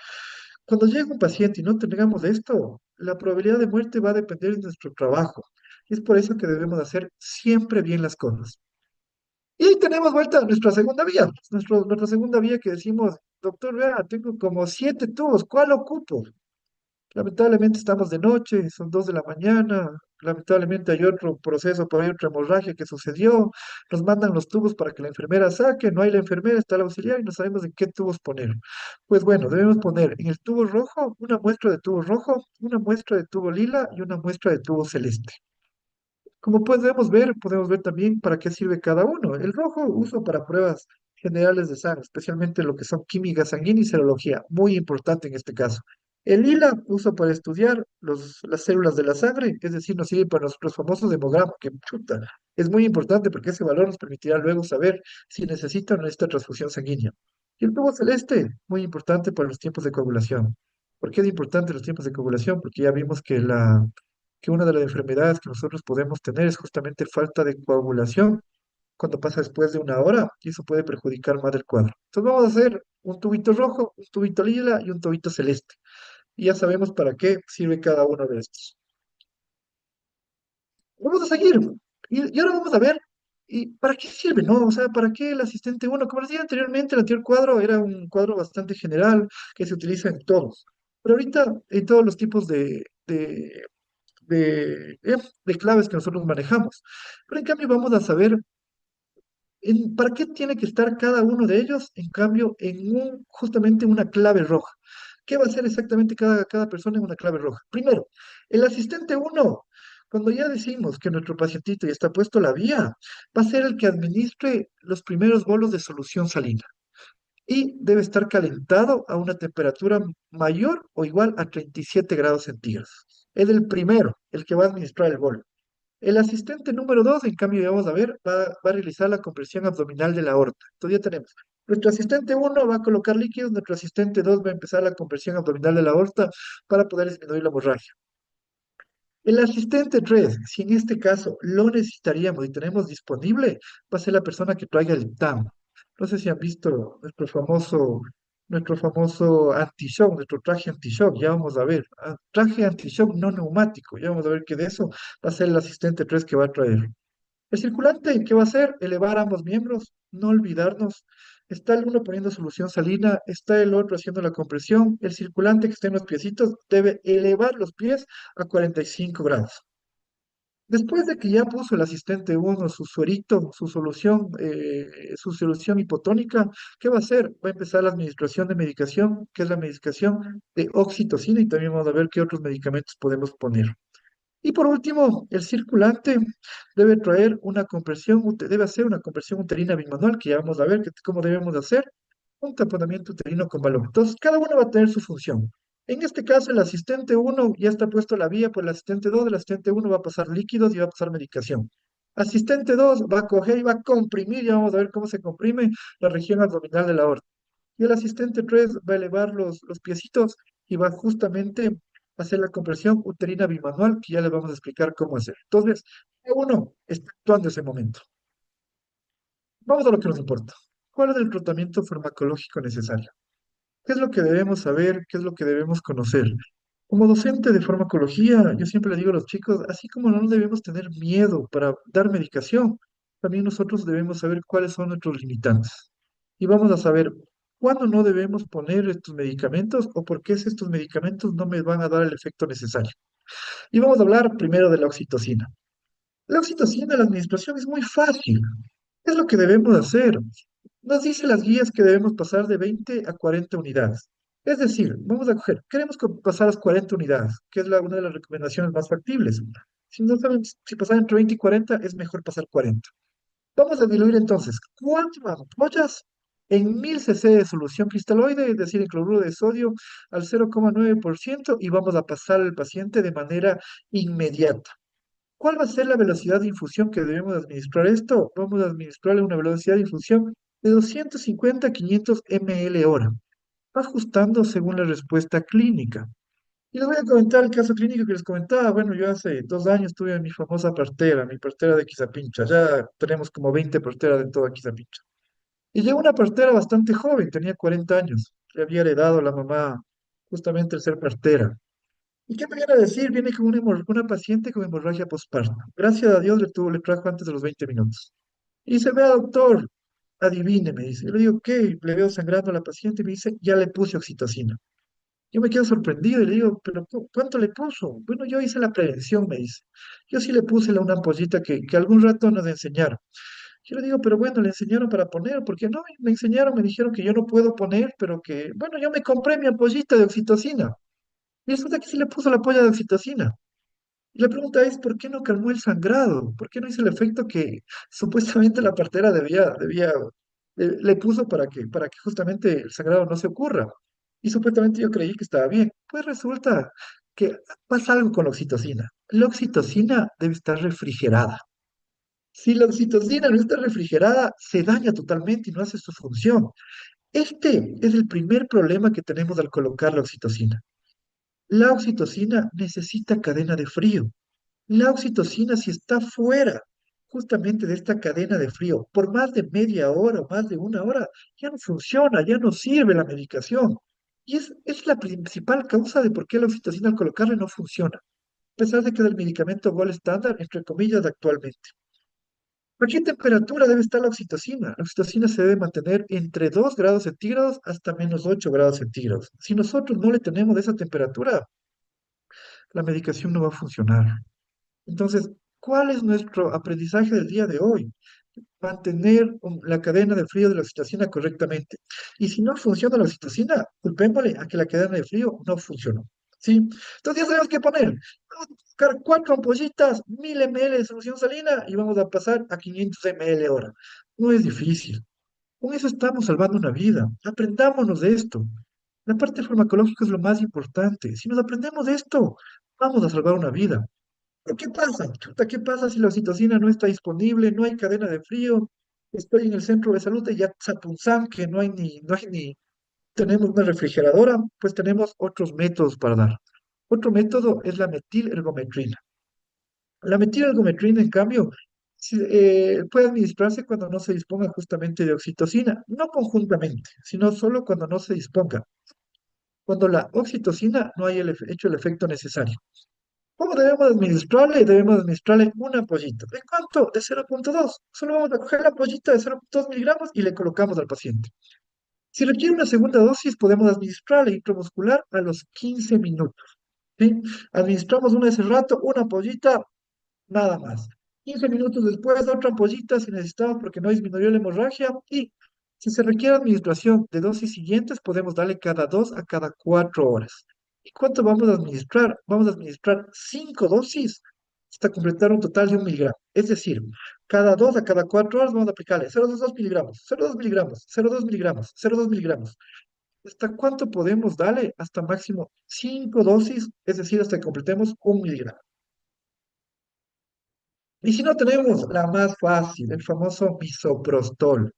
Cuando llega un paciente y no tengamos esto, la probabilidad de muerte va a depender de nuestro trabajo. Y es por eso que debemos hacer siempre bien las cosas. Y ahí tenemos vuelta a nuestra segunda vía. Nuestra segunda vía que decimos, doctor, vea, tengo como 7 tubos, ¿cuál ocupo? Lamentablemente estamos de noche, son 2 de la mañana, lamentablemente hay otro proceso, por ahí otra hemorragia que sucedió, nos mandan los tubos para que la enfermera saque, no hay la enfermera, está el auxiliar y no sabemos en qué tubos poner. Pues bueno, debemos poner en el tubo rojo una muestra de tubo rojo, una muestra de tubo lila y una muestra de tubo celeste. Como podemos ver también para qué sirve cada uno. El rojo uso para pruebas generales de sangre, especialmente lo que son química sanguínea y serología, muy importante en este caso. El lila uso para estudiar las células de la sangre, es decir, nos sirve para nuestros famosos hemogramas, que chuta, es muy importante porque ese valor nos permitirá luego saber si necesita o no necesita transfusión sanguínea. Y el tubo celeste, muy importante para los tiempos de coagulación. ¿Por qué es importante los tiempos de coagulación? Porque ya vimos que una de las enfermedades que nosotros podemos tener es justamente falta de coagulación cuando pasa después de 1 hora y eso puede perjudicar más del cuadro. Entonces vamos a hacer un tubito rojo, un tubito lila y un tubito celeste. Y ya sabemos para qué sirve cada uno de estos. Vamos a seguir. Y ahora vamos a ver, ¿y para qué sirve, no? O sea, ¿para qué el asistente uno? Como les dije anteriormente, el anterior cuadro era un cuadro bastante general que se utiliza en todos. Pero ahorita, en todos los tipos de claves que nosotros manejamos. Pero en cambio vamos a saber para qué tiene que estar cada uno de ellos, en cambio, justamente una clave roja. ¿Qué va a hacer exactamente cada persona en una clave roja? Primero, el asistente uno, cuando ya decimos que nuestro pacientito ya está puesto la vía, va a ser el que administre los primeros bolos de solución salina y debe estar calentado a una temperatura mayor o igual a 37 grados centígrados. Es el primero, el que va a administrar el bolo. El asistente número 2, en cambio, ya vamos a ver, va a realizar la compresión abdominal de la aorta. Entonces ya tenemos. Nuestro asistente uno va a colocar líquidos, nuestro asistente 2 va a empezar la compresión abdominal de la aorta para poder disminuir la hemorragia. El asistente 3, si en este caso lo necesitaríamos y tenemos disponible, va a ser la persona que traiga el TAM. No sé si han visto nuestro famoso anti-shock, nuestro traje anti-shock, ya vamos a ver. Traje anti-shock no neumático, ya vamos a ver que de eso va a ser el asistente 3 que va a traer. El circulante, ¿qué va a hacer? Elevar ambos miembros, no olvidarnos. Está el uno poniendo solución salina, está el otro haciendo la compresión. El circulante que está en los piecitos debe elevar los pies a 45 grados. Después de que ya puso el asistente uno su suerito, su solución hipotónica, ¿qué va a hacer? Va a empezar la administración de medicación, que es la medicación de oxitocina, y también vamos a ver qué otros medicamentos podemos poner. Y por último, el circulante debe hacer una compresión uterina bimanual, que ya vamos a ver cómo debemos de hacer, un taponamiento uterino con balón. Entonces, cada uno va a tener su función. En este caso, el asistente uno ya está puesto la vía por el asistente 2. El asistente uno va a pasar líquidos y va a pasar medicación. Asistente 2 va a coger y va a comprimir, ya vamos a ver cómo se comprime la región abdominal de la aorta. Y el asistente 3 va a elevar los piecitos y va justamente a hacer la compresión uterina bimanual, que ya les vamos a explicar cómo hacer. Entonces, cada uno está actuando en ese momento. Vamos a lo que nos importa. ¿Cuál es el tratamiento farmacológico necesario? ¿Qué es lo que debemos saber? ¿Qué es lo que debemos conocer? Como docente de farmacología, yo siempre le digo a los chicos, así como no debemos tener miedo para dar medicación, también nosotros debemos saber cuáles son nuestros limitantes. Y vamos a saber cuándo no debemos poner estos medicamentos o por qué si estos medicamentos no me van a dar el efecto necesario. Y vamos a hablar primero de la oxitocina. La oxitocina, la administración es muy fácil. ¿Qué es lo que debemos hacer? Nos dice las guías que debemos pasar de 20 a 40 unidades. Es decir, vamos a coger, queremos pasar las 40 unidades, que es una de las recomendaciones más factibles. Si no saben si pasar entre 20 y 40, es mejor pasar 40. Vamos a diluir entonces 4 ampollas en 1000 cc de solución cristaloide, es decir, en cloruro de sodio al 0,9% y vamos a pasar al paciente de manera inmediata. ¿Cuál va a ser la velocidad de infusión que debemos administrar esto? Vamos a administrarle una velocidad de infusión de 250 a 500 ml hora, ajustando según la respuesta clínica. Y les voy a comentar el caso clínico que les comentaba. Bueno, yo hace 2 años tuve mi famosa partera, mi partera de Quizapincha. Ya tenemos como 20 parteras de toda Quizapincha. Y llegó una partera bastante joven, tenía 40 años. Le había heredado a la mamá justamente el ser partera. ¿Y qué me viene a decir? Viene con una paciente con hemorragia postparto. Gracias a Dios le trajo antes de los 20 minutos. Y dice, vea, doctor, adivine, me dice. Yo le digo, ¿qué? Le veo sangrando a la paciente y me dice, ya le puse oxitocina. Yo me quedo sorprendido y le digo, pero ¿cuánto le puso? Bueno, yo hice la prevención, me dice. Yo sí le puse una ampollita que algún rato nos enseñaron. Yo le digo, pero bueno, le enseñaron para poner, porque no, me enseñaron, me dijeron que yo no puedo poner, pero que, bueno, yo me compré mi ampollita de oxitocina. Y resulta que sí le puso la polla de oxitocina. Y la pregunta es, ¿por qué no calmó el sangrado? ¿Por qué no hizo el efecto que supuestamente la partera le puso para que justamente el sangrado no se ocurra? Y supuestamente yo creí que estaba bien. Pues resulta que pasa algo con la oxitocina. La oxitocina debe estar refrigerada. Si la oxitocina no está refrigerada, se daña totalmente y no hace su función. Este es el primer problema que tenemos al colocar la oxitocina. La oxitocina necesita cadena de frío. La oxitocina, si está fuera justamente de esta cadena de frío por más de media hora o más de una hora, ya no funciona, ya no sirve la medicación. Y es la principal causa de por qué la oxitocina al colocarle no funciona, a pesar de que es el medicamento gol estándar, entre comillas, actualmente. ¿A qué temperatura debe estar la oxitocina? La oxitocina se debe mantener entre 2 grados centígrados hasta menos 8 grados centígrados. Si nosotros no le tenemos esa temperatura, la medicación no va a funcionar. Entonces, ¿cuál es nuestro aprendizaje del día de hoy? Mantener la cadena de frío de la oxitocina correctamente. Y si no funciona la oxitocina, culpémosle a que la cadena de frío no funcionó. ¿Sí? Entonces ya sabemos qué poner. Vamos a buscar 4 ampollitas, 1000 ml de solución salina y vamos a pasar a 500 ml ahora. No es difícil. Con eso estamos salvando una vida. Aprendámonos de esto. La parte farmacológica es lo más importante. Si nos aprendemos de esto, vamos a salvar una vida. ¿Pero qué pasa? Chuta, ¿qué pasa si la oxitocina no está disponible, no hay cadena de frío? Estoy en el centro de salud de Yatzapunzán, que no hay ni, tenemos una refrigeradora, pues tenemos otros métodos para dar. Otro método es la metilergometrina. La metilergometrina, en cambio, puede administrarse cuando no se disponga justamente de oxitocina, no conjuntamente, sino solo cuando no se disponga, cuando la oxitocina no haya hecho el efecto necesario. ¿Cómo debemos administrarle? Debemos administrarle una ampollita. ¿De cuánto? De 0,2. Solo vamos a coger la ampollita de 0,2 miligramos y le colocamos al paciente. Si requiere una segunda dosis, podemos administrarle intramuscular a los 15 minutos. ¿Sí? Administramos una de ese rato, una ampollita, nada más. 15 minutos después, otra ampollita si necesitamos porque no disminuyó la hemorragia. Y si se requiere administración de dosis siguientes, podemos darle cada 2 a cada 4 horas. ¿Y cuánto vamos a administrar? Vamos a administrar 5 dosis hasta completar un total de 1 miligramo. Es decir, cada 2 a cada 4 horas vamos a aplicarle 0,22 miligramos, 0,2 miligramos, 0,2 miligramos, 0,2 miligramos. ¿Hasta cuánto podemos darle? Hasta máximo 5 dosis, es decir, hasta que completemos 1 miligramo. Y si no tenemos la más fácil, el famoso misoprostol.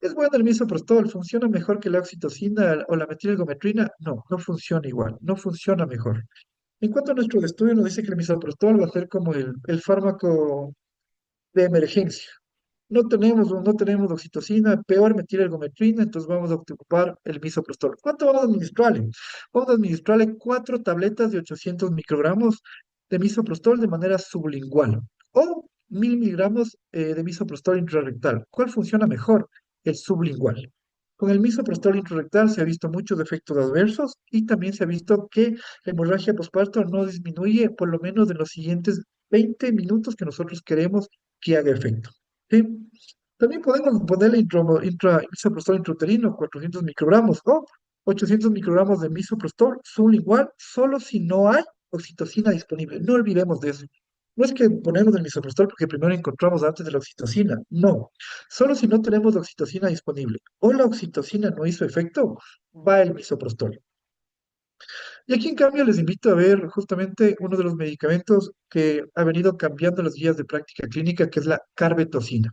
¿Es bueno el misoprostol? ¿Funciona mejor que la oxitocina o la metilgometrina? No, no funciona igual, no funciona mejor. En cuanto a nuestro estudio, nos dice que el misoprostol va a ser como el fármaco de emergencia. No tenemos oxitocina, peor metilgometrina, entonces vamos a ocupar el misoprostol. ¿Cuánto vamos a administrarle? Vamos a administrarle 4 tabletas de 800 microgramos de misoprostol de manera sublingual o 1000 miligramos de misoprostol intrarrectal. ¿Cuál funciona mejor? El sublingual. Con el misoprostol intrarrectal se ha visto muchos efectos adversos y también se ha visto que la hemorragia postparto no disminuye por lo menos en los siguientes 20 minutos que nosotros queremos que haga efecto. ¿Sí? También podemos ponerle misoprostol intrauterino, 400 microgramos o 800 microgramos de misoprostol, son igual, solo si no hay oxitocina disponible. No olvidemos de eso. No es que ponemos el misoprostol porque primero encontramos antes de la oxitocina. No. Solo si no tenemos oxitocina disponible o la oxitocina no hizo efecto, va el misoprostol. Y aquí, en cambio, les invito a ver justamente uno de los medicamentos que ha venido cambiando las guías de práctica clínica, que es la carbetocina.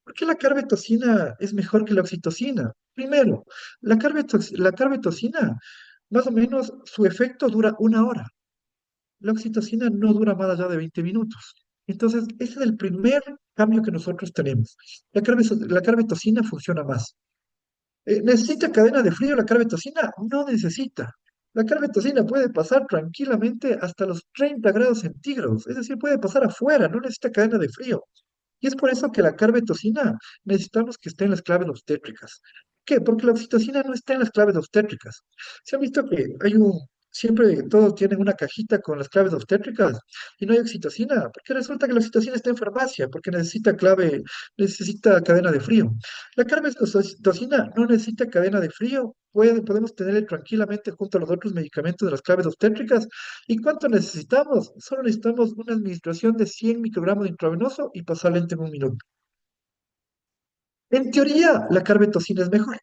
¿Por qué la carbetocina es mejor que la oxitocina? Primero, la carbetocina, más o menos, su efecto dura una hora. La oxitocina no dura más allá de 20 minutos. Entonces, ese es el primer cambio que nosotros tenemos. La carbetocina funciona más. ¿Necesita cadena de frío la carbetocina? No necesita. La carbetocina puede pasar tranquilamente hasta los 30 grados centígrados, es decir, puede pasar afuera, no necesita cadena de frío. Y es por eso que la carbetocina necesitamos que esté en las claves obstétricas. qué? Porque la oxitocina no está en las claves obstétricas. Se ha visto que siempre todos tienen una cajita con las claves obstétricas y no hay oxitocina, porque resulta que la oxitocina está en farmacia, porque necesita cadena de frío. La carbetocina no necesita cadena de frío, podemos tenerle tranquilamente junto a los otros medicamentos de las claves obstétricas. ¿Y cuánto necesitamos? Solo necesitamos una administración de 100 microgramos de intravenoso y pasar lente en un minuto. En teoría, la carbetocina es mejor,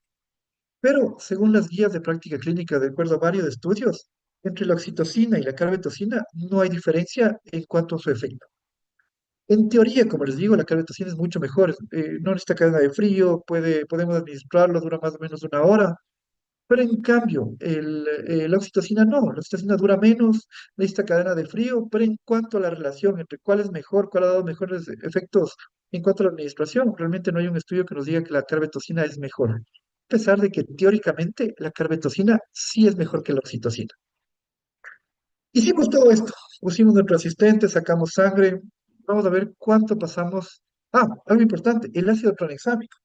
pero según las guías de práctica clínica, de acuerdo a varios estudios, entre la oxitocina y la carbetocina no hay diferencia en cuanto a su efecto. En teoría, como les digo, la carbetocina es mucho mejor, no necesita cadena de frío, podemos administrarlo, dura más o menos una hora, pero en cambio, la oxitocina no, la oxitocina dura menos, necesita cadena de frío, pero en cuanto a la relación entre cuál es mejor, cuál ha dado mejores efectos en cuanto a la administración, realmente no hay un estudio que nos diga que la carbetocina es mejor, a pesar de que teóricamente la carbetocina sí es mejor que la oxitocina. Hicimos todo esto, pusimos nuestro asistente, sacamos sangre, vamos a ver cuánto pasamos. Ah, algo importante, el ácido tranexámico.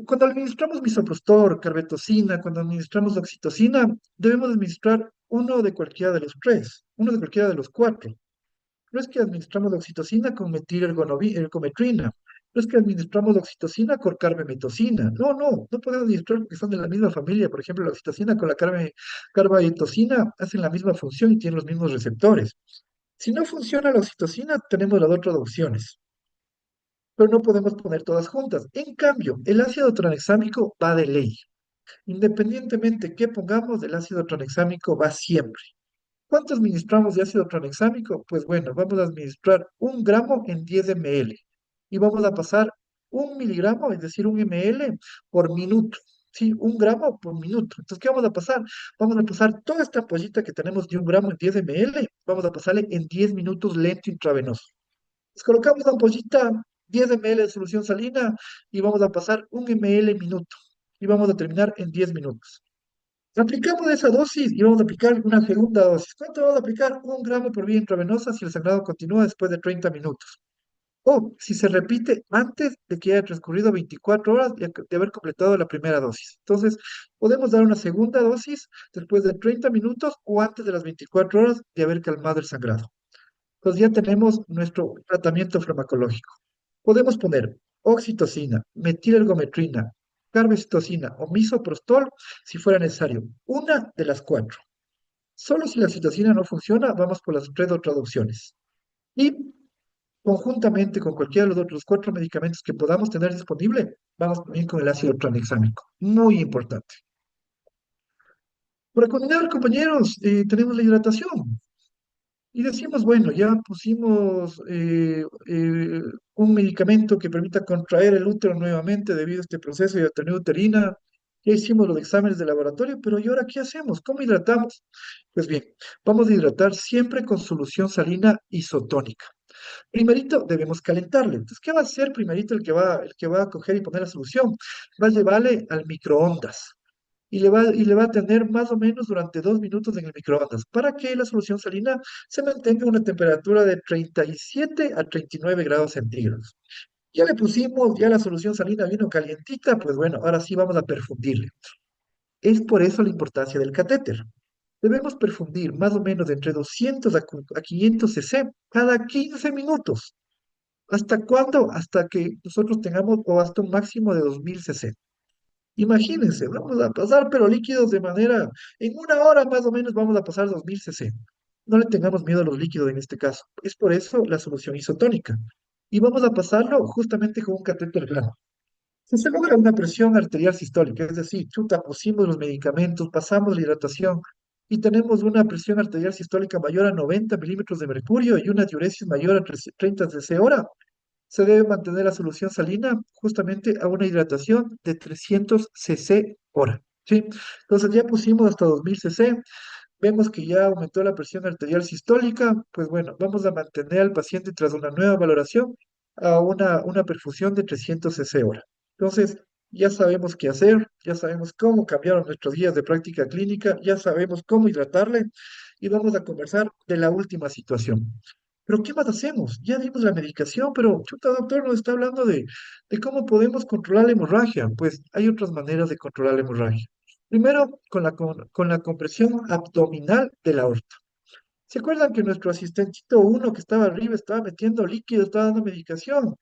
Cuando administramos misoprostol, carbetocina, cuando administramos oxitocina, debemos administrar uno de cualquiera de los tres, uno de cualquiera de los cuatro. No es que administramos la oxitocina con metilergometrina, no es que administramos la oxitocina con carbemetocina. No podemos administrar porque son de la misma familia. Por ejemplo, la oxitocina con la carbetocina hacen la misma función y tienen los mismos receptores. Si no funciona la oxitocina, tenemos las otras opciones, pero no podemos poner todas juntas. En cambio, el ácido tranexámico va de ley. Independientemente que pongamos, el ácido tranexámico va siempre. ¿Cuánto administramos de ácido tranexámico? Pues bueno, vamos a administrar 1 gramo en 10 ml y vamos a pasar 1 miligramo, es decir, 1 ml por minuto. Sí, 1 gramo por minuto. Entonces, ¿qué vamos a pasar? Vamos a pasar toda esta ampollita que tenemos de 1 gramo en 10 ml, vamos a pasarle en 10 minutos lento intravenoso. Les colocamos la ampollita, 10 ml de solución salina y vamos a pasar 1 ml minuto y vamos a terminar en 10 minutos. Aplicamos esa dosis y vamos a aplicar una segunda dosis. ¿Cuánto vamos a aplicar? 1 gramo por vía intravenosa si el sangrado continúa después de 30 minutos. O si se repite antes de que haya transcurrido 24 horas de haber completado la primera dosis. Entonces, podemos dar una segunda dosis después de 30 minutos o antes de las 24 horas de haber calmado el sangrado. Entonces ya tenemos nuestro tratamiento farmacológico. Podemos poner oxitocina, metilergometrina, carbetocina o misoprostol si fuera necesario. Una de las cuatro. Solo si la oxitocina no funciona, vamos por las tres otras opciones. Y conjuntamente con cualquiera de los otros cuatro medicamentos que podamos tener disponible, vamos también con el ácido tranexámico. Muy importante. Para continuar, compañeros, tenemos la hidratación. Y decimos, bueno, ya pusimos un medicamento que permita contraer el útero nuevamente debido a este proceso de ateneo uterina. Ya hicimos los exámenes de laboratorio, pero ¿y ahora qué hacemos? ¿Cómo hidratamos? Pues bien, vamos a hidratar siempre con solución salina isotónica. Primerito debemos calentarle. Entonces, ¿qué va a hacer primerito el que va a coger y poner la solución? Va a llevarle al microondas y le va a tener más o menos durante 2 minutos en el microondas para que la solución salina se mantenga a una temperatura de 37 a 39 grados centígrados. Ya le pusimos, ya la solución salina vino calientita, pues bueno, ahora sí vamos a perfundirle. Es por eso la importancia del catéter. Debemos perfundir más o menos de entre 200 a 500 cc cada 15 minutos. ¿Hasta cuándo? Hasta que nosotros tengamos o hasta un máximo de 2000 cc. Imagínense, vamos a pasar pero líquidos en una hora más o menos vamos a pasar 2000 cc. No le tengamos miedo a los líquidos en este caso. Es por eso la solución isotónica. Y vamos a pasarlo justamente con un catéter plano. Si se logra una presión arterial sistólica, es decir, chuta, pusimos los medicamentos, pasamos la hidratación y tenemos una presión arterial sistólica mayor a 90 milímetros de mercurio y una diuresis mayor a 30 cc hora, se debe mantener la solución salina justamente a una hidratación de 300 cc hora. ¿Sí? Entonces ya pusimos hasta 2000 cc, vemos que ya aumentó la presión arterial sistólica, pues bueno, vamos a mantener al paciente tras una nueva valoración a una perfusión de 300 cc hora. Entonces, ya sabemos qué hacer, ya sabemos cómo cambiaron nuestros días de práctica clínica, ya sabemos cómo hidratarle y vamos a conversar de la última situación. Pero ¿qué más hacemos? Ya dimos la medicación, pero chuta, doctor, nos está hablando de cómo podemos controlar la hemorragia. Pues hay otras maneras de controlar la hemorragia. Primero, con la compresión abdominal de la aorta. ¿Se acuerdan que nuestro asistentito uno que estaba arriba estaba metiendo líquido, estaba dando medicación?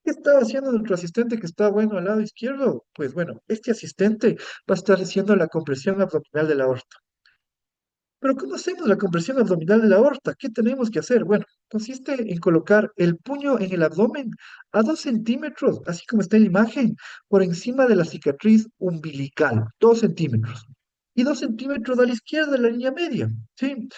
¿Qué estaba haciendo nuestro asistente que está bueno al lado izquierdo? Pues bueno, este asistente va a estar haciendo la compresión abdominal de la aorta. Pero ¿cómo hacemos la compresión abdominal de la aorta? ¿Qué tenemos que hacer? Bueno, consiste en colocar el puño en el abdomen a 2 centímetros, así como está en la imagen, por encima de la cicatriz umbilical, 2 centímetros. Y 2 centímetros a la izquierda de la línea media, ¿sí?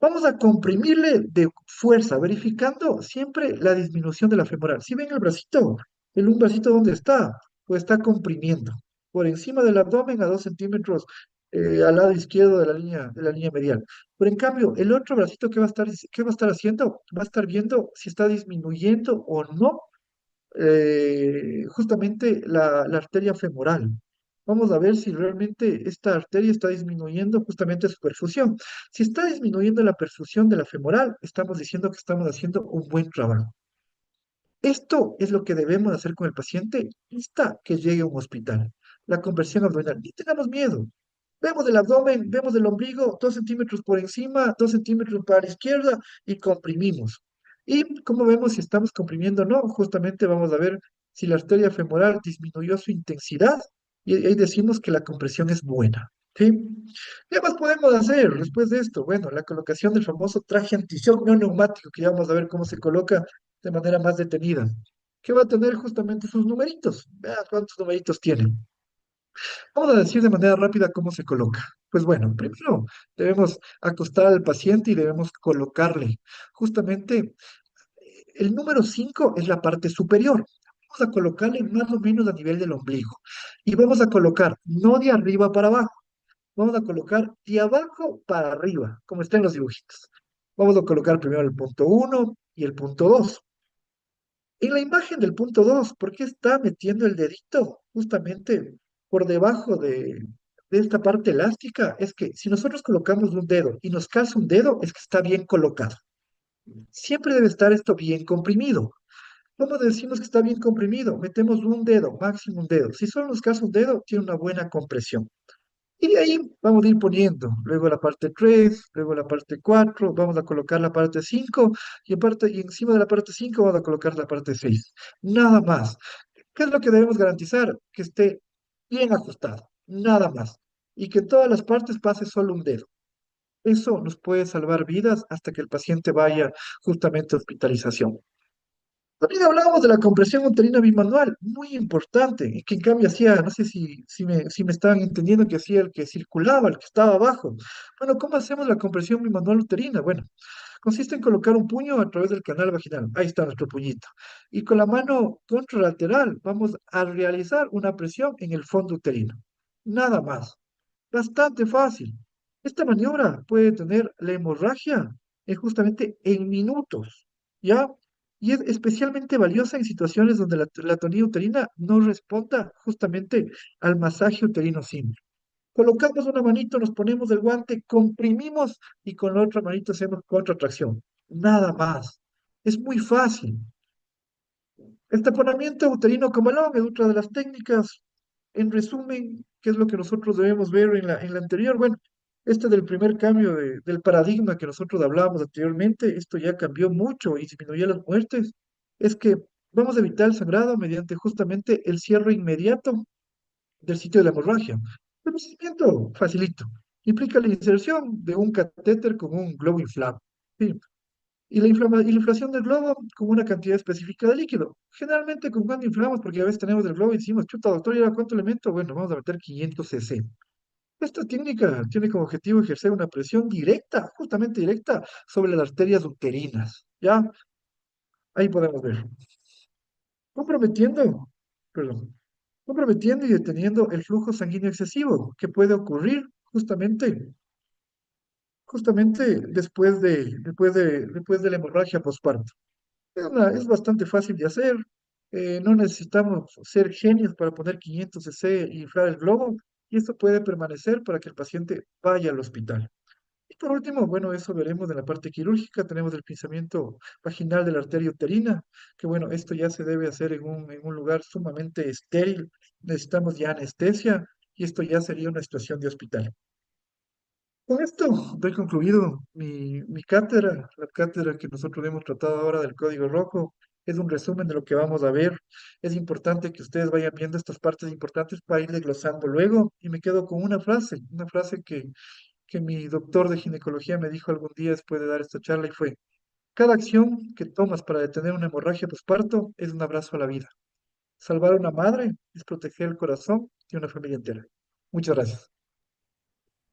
Vamos a comprimirle de fuerza, verificando siempre la disminución de la femoral. Si ven un bracito ¿dónde está? Pues está comprimiendo. Por encima del abdomen a 2 centímetros al lado izquierdo de la línea medial. Pero en cambio, el otro bracito, ¿qué va a estar haciendo? Va a estar viendo si está disminuyendo o no justamente la arteria femoral. Vamos a ver si realmente esta arteria está disminuyendo justamente su perfusión. Si está disminuyendo la perfusión de la femoral, estamos diciendo que estamos haciendo un buen trabajo. Esto es lo que debemos hacer con el paciente hasta que llegue a un hospital. La conversión abdominal. Ni tengamos miedo. Vemos el abdomen, vemos el ombligo, 2 centímetros por encima, 2 centímetros para la izquierda y comprimimos. Y como vemos si estamos comprimiendo o no, justamente vamos a ver si la arteria femoral disminuyó su intensidad y ahí decimos que la compresión es buena. ¿Sí? ¿Qué más podemos hacer después de esto? Bueno, la colocación del famoso traje antishock no neumático, que ya vamos a ver cómo se coloca de manera más detenida, que va a tener justamente sus numeritos. Vean cuántos numeritos tiene. Vamos a decir de manera rápida cómo se coloca. Pues bueno, primero debemos acostar al paciente y debemos colocarle justamente el número 5 es la parte superior. Vamos a colocarle más o menos a nivel del ombligo. Y vamos a colocar no de arriba para abajo, vamos a colocar de abajo para arriba, como está en los dibujitos. Vamos a colocar primero el punto uno y el punto 2. En la imagen del punto 2, ¿por qué está metiendo el dedito justamente por debajo de esta parte elástica? Es que si nosotros colocamos un dedo y nos calza un dedo, es que está bien colocado. Siempre debe estar esto bien comprimido. ¿Cómo decimos que está bien comprimido? Metemos un dedo, máximo un dedo. Si solo nos calza un dedo, tiene una buena compresión. Y de ahí vamos a ir poniendo, luego la parte 3, luego la parte 4, vamos a colocar la parte 5 y encima de la parte 5 vamos a colocar la parte 6. Nada más. ¿Qué es lo que debemos garantizar? Que esté bien ajustado, nada más. Y que en todas las partes pase solo un dedo. Eso nos puede salvar vidas hasta que el paciente vaya justamente a hospitalización. También hablábamos de la compresión uterina bimanual, muy importante, y que en cambio hacía, no sé si me estaban entendiendo, que hacía el que circulaba, el que estaba abajo. Bueno, ¿cómo hacemos la compresión bimanual uterina? Bueno, consiste en colocar un puño a través del canal vaginal, ahí está nuestro puñito, y con la mano contralateral vamos a realizar una presión en el fondo uterino. Nada más, bastante fácil. Esta maniobra puede tener la hemorragia justamente en minutos, ¿ya? Y es especialmente valiosa en situaciones donde la tonía uterina no responda justamente al masaje uterino simple. Colocamos una manito, nos ponemos el guante, comprimimos y con la otra manito hacemos contracción. Nada más. Es muy fácil. El taponamiento uterino comalón es otra de las técnicas. En resumen, ¿qué es lo que nosotros debemos ver en la anterior? Bueno, este del primer cambio del paradigma que nosotros hablábamos anteriormente, esto ya cambió mucho y disminuyó las muertes, es que vamos a evitar el sangrado mediante justamente el cierre inmediato del sitio de la hemorragia. El procedimiento facilito. Implica la inserción de un catéter con un globo inflable. Sí, y la inflación del globo con una cantidad específica de líquido. Generalmente, ¿con cuánto inflamos? Porque a veces tenemos el globo y decimos, chuta, doctor, ¿y ahora cuánto le meto? Bueno, vamos a meter 500 cc. Esta técnica tiene como objetivo ejercer una presión directa, justamente directa, sobre las arterias uterinas. ¿Ya? Ahí podemos ver. Comprometiendo, perdón, comprometiendo y deteniendo el flujo sanguíneo excesivo que puede ocurrir justamente después de la hemorragia postparto. Es bastante fácil de hacer. No necesitamos ser genios para poner 500 cc y inflar el globo. Y esto puede permanecer para que el paciente vaya al hospital. por último, bueno, eso veremos en la parte quirúrgica. Tenemos el pinzamiento vaginal de la arteria uterina, que bueno, esto ya se debe hacer en un lugar sumamente estéril. Necesitamos ya anestesia y esto ya sería una situación de hospital. Con esto doy concluido mi cátedra, la cátedra que nosotros hemos tratado ahora del código rojo. Es un resumen de lo que vamos a ver. Es importante que ustedes vayan viendo estas partes importantes para ir desglosando luego. Y me quedo con una frase que mi doctor de ginecología me dijo algún día después de dar esta charla y fue, cada acción que tomas para detener una hemorragia postparto es un abrazo a la vida. Salvar a una madre es proteger el corazón de una familia entera. Muchas gracias.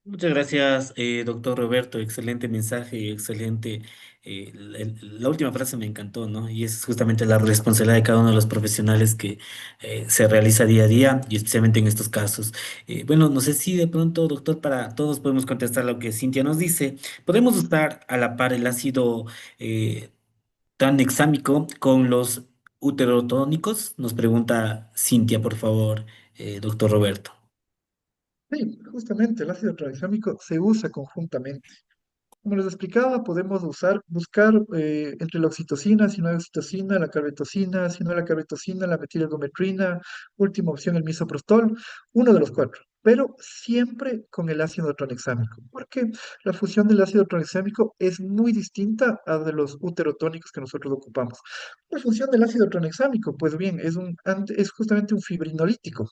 Muchas gracias, doctor Roberto. Excelente mensaje y excelente. La última frase me encantó, ¿no? Y es justamente la responsabilidad de cada uno de los profesionales que se realiza día a día y especialmente en estos casos. Bueno, no sé si de pronto, doctor, para todos podemos contestar lo que Cintia nos dice. ¿Podemos usar a la par el ácido tranexámico con los uterotónicos? Nos pregunta Cintia, por favor, doctor Roberto. Sí, justamente el ácido tranexámico se usa conjuntamente. Como les explicaba, podemos buscar entre la oxitocina, si no hay oxitocina, la carbetocina, si no hay la carbetocina, la metilgometrina, última opción, el misoprostol, uno de los cuatro, pero siempre con el ácido tranexámico, porque la función del ácido tranexámico es muy distinta a de los uterotónicos que nosotros ocupamos. La función del ácido tranexámico, pues bien, es justamente un fibrinolítico.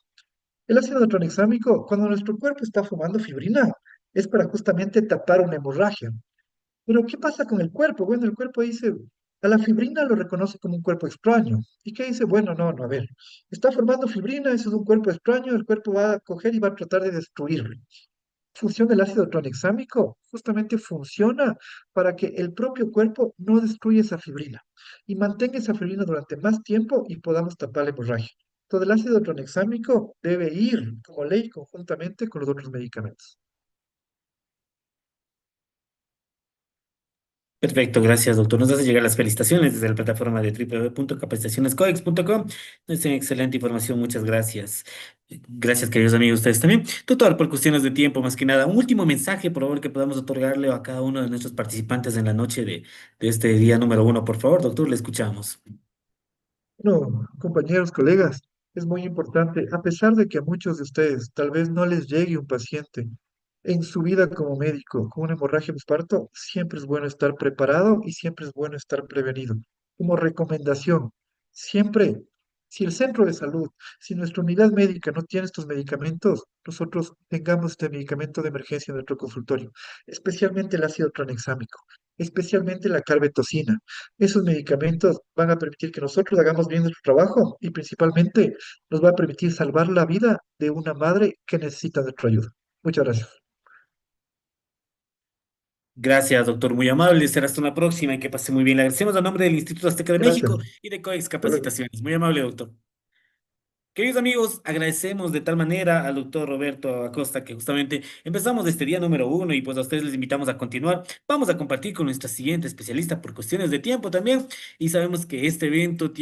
El ácido tranexámico, cuando nuestro cuerpo está fumando fibrina, es para justamente tapar una hemorragia. Pero ¿qué pasa con el cuerpo? Bueno, el cuerpo dice, a la fibrina lo reconoce como un cuerpo extraño. ¿Y qué dice? Bueno, no, no, a ver, está formando fibrina, eso es un cuerpo extraño, el cuerpo va a coger y va a tratar de destruirlo. Función del ácido tranexámico justamente funciona para que el propio cuerpo no destruya esa fibrina y mantenga esa fibrina durante más tiempo y podamos tapar la hemorragia. Todo el ácido tranexámico debe ir como ley conjuntamente con los otros medicamentos. Perfecto, gracias, doctor. Nos hace llegar las felicitaciones desde la plataforma de www.capacitacionescoex.com. Es una excelente información, muchas gracias. Gracias, queridos amigos, ustedes también. Doctor, por cuestiones de tiempo, más que nada, un último mensaje, por favor, que podamos otorgarle a cada uno de nuestros participantes en la noche de este día número uno. Por favor, doctor, le escuchamos. Bueno, compañeros, colegas, es muy importante, a pesar de que a muchos de ustedes tal vez no les llegue un paciente en su vida como médico con una hemorragia postparto, siempre es bueno estar preparado y siempre es bueno estar prevenido. Como recomendación, siempre, si el centro de salud, si nuestra unidad médica no tiene estos medicamentos, nosotros tengamos este medicamento de emergencia en nuestro consultorio, especialmente el ácido tranexámico, especialmente la carbetocina. Esos medicamentos van a permitir que nosotros hagamos bien nuestro trabajo y principalmente nos va a permitir salvar la vida de una madre que necesita nuestra ayuda. Muchas gracias. Gracias, doctor, muy amable. Será hasta una próxima y que pase muy bien. Le agradecemos a nombre del Instituto Azteca de Gracias. México y de COEX Hasta luego. Capacitaciones. Muy amable, doctor. Queridos amigos, agradecemos de tal manera al doctor Roberto Acosta que justamente empezamos este día número uno y pues a ustedes les invitamos a continuar. Vamos a compartir con nuestra siguiente especialista por cuestiones de tiempo también y sabemos que este evento tiene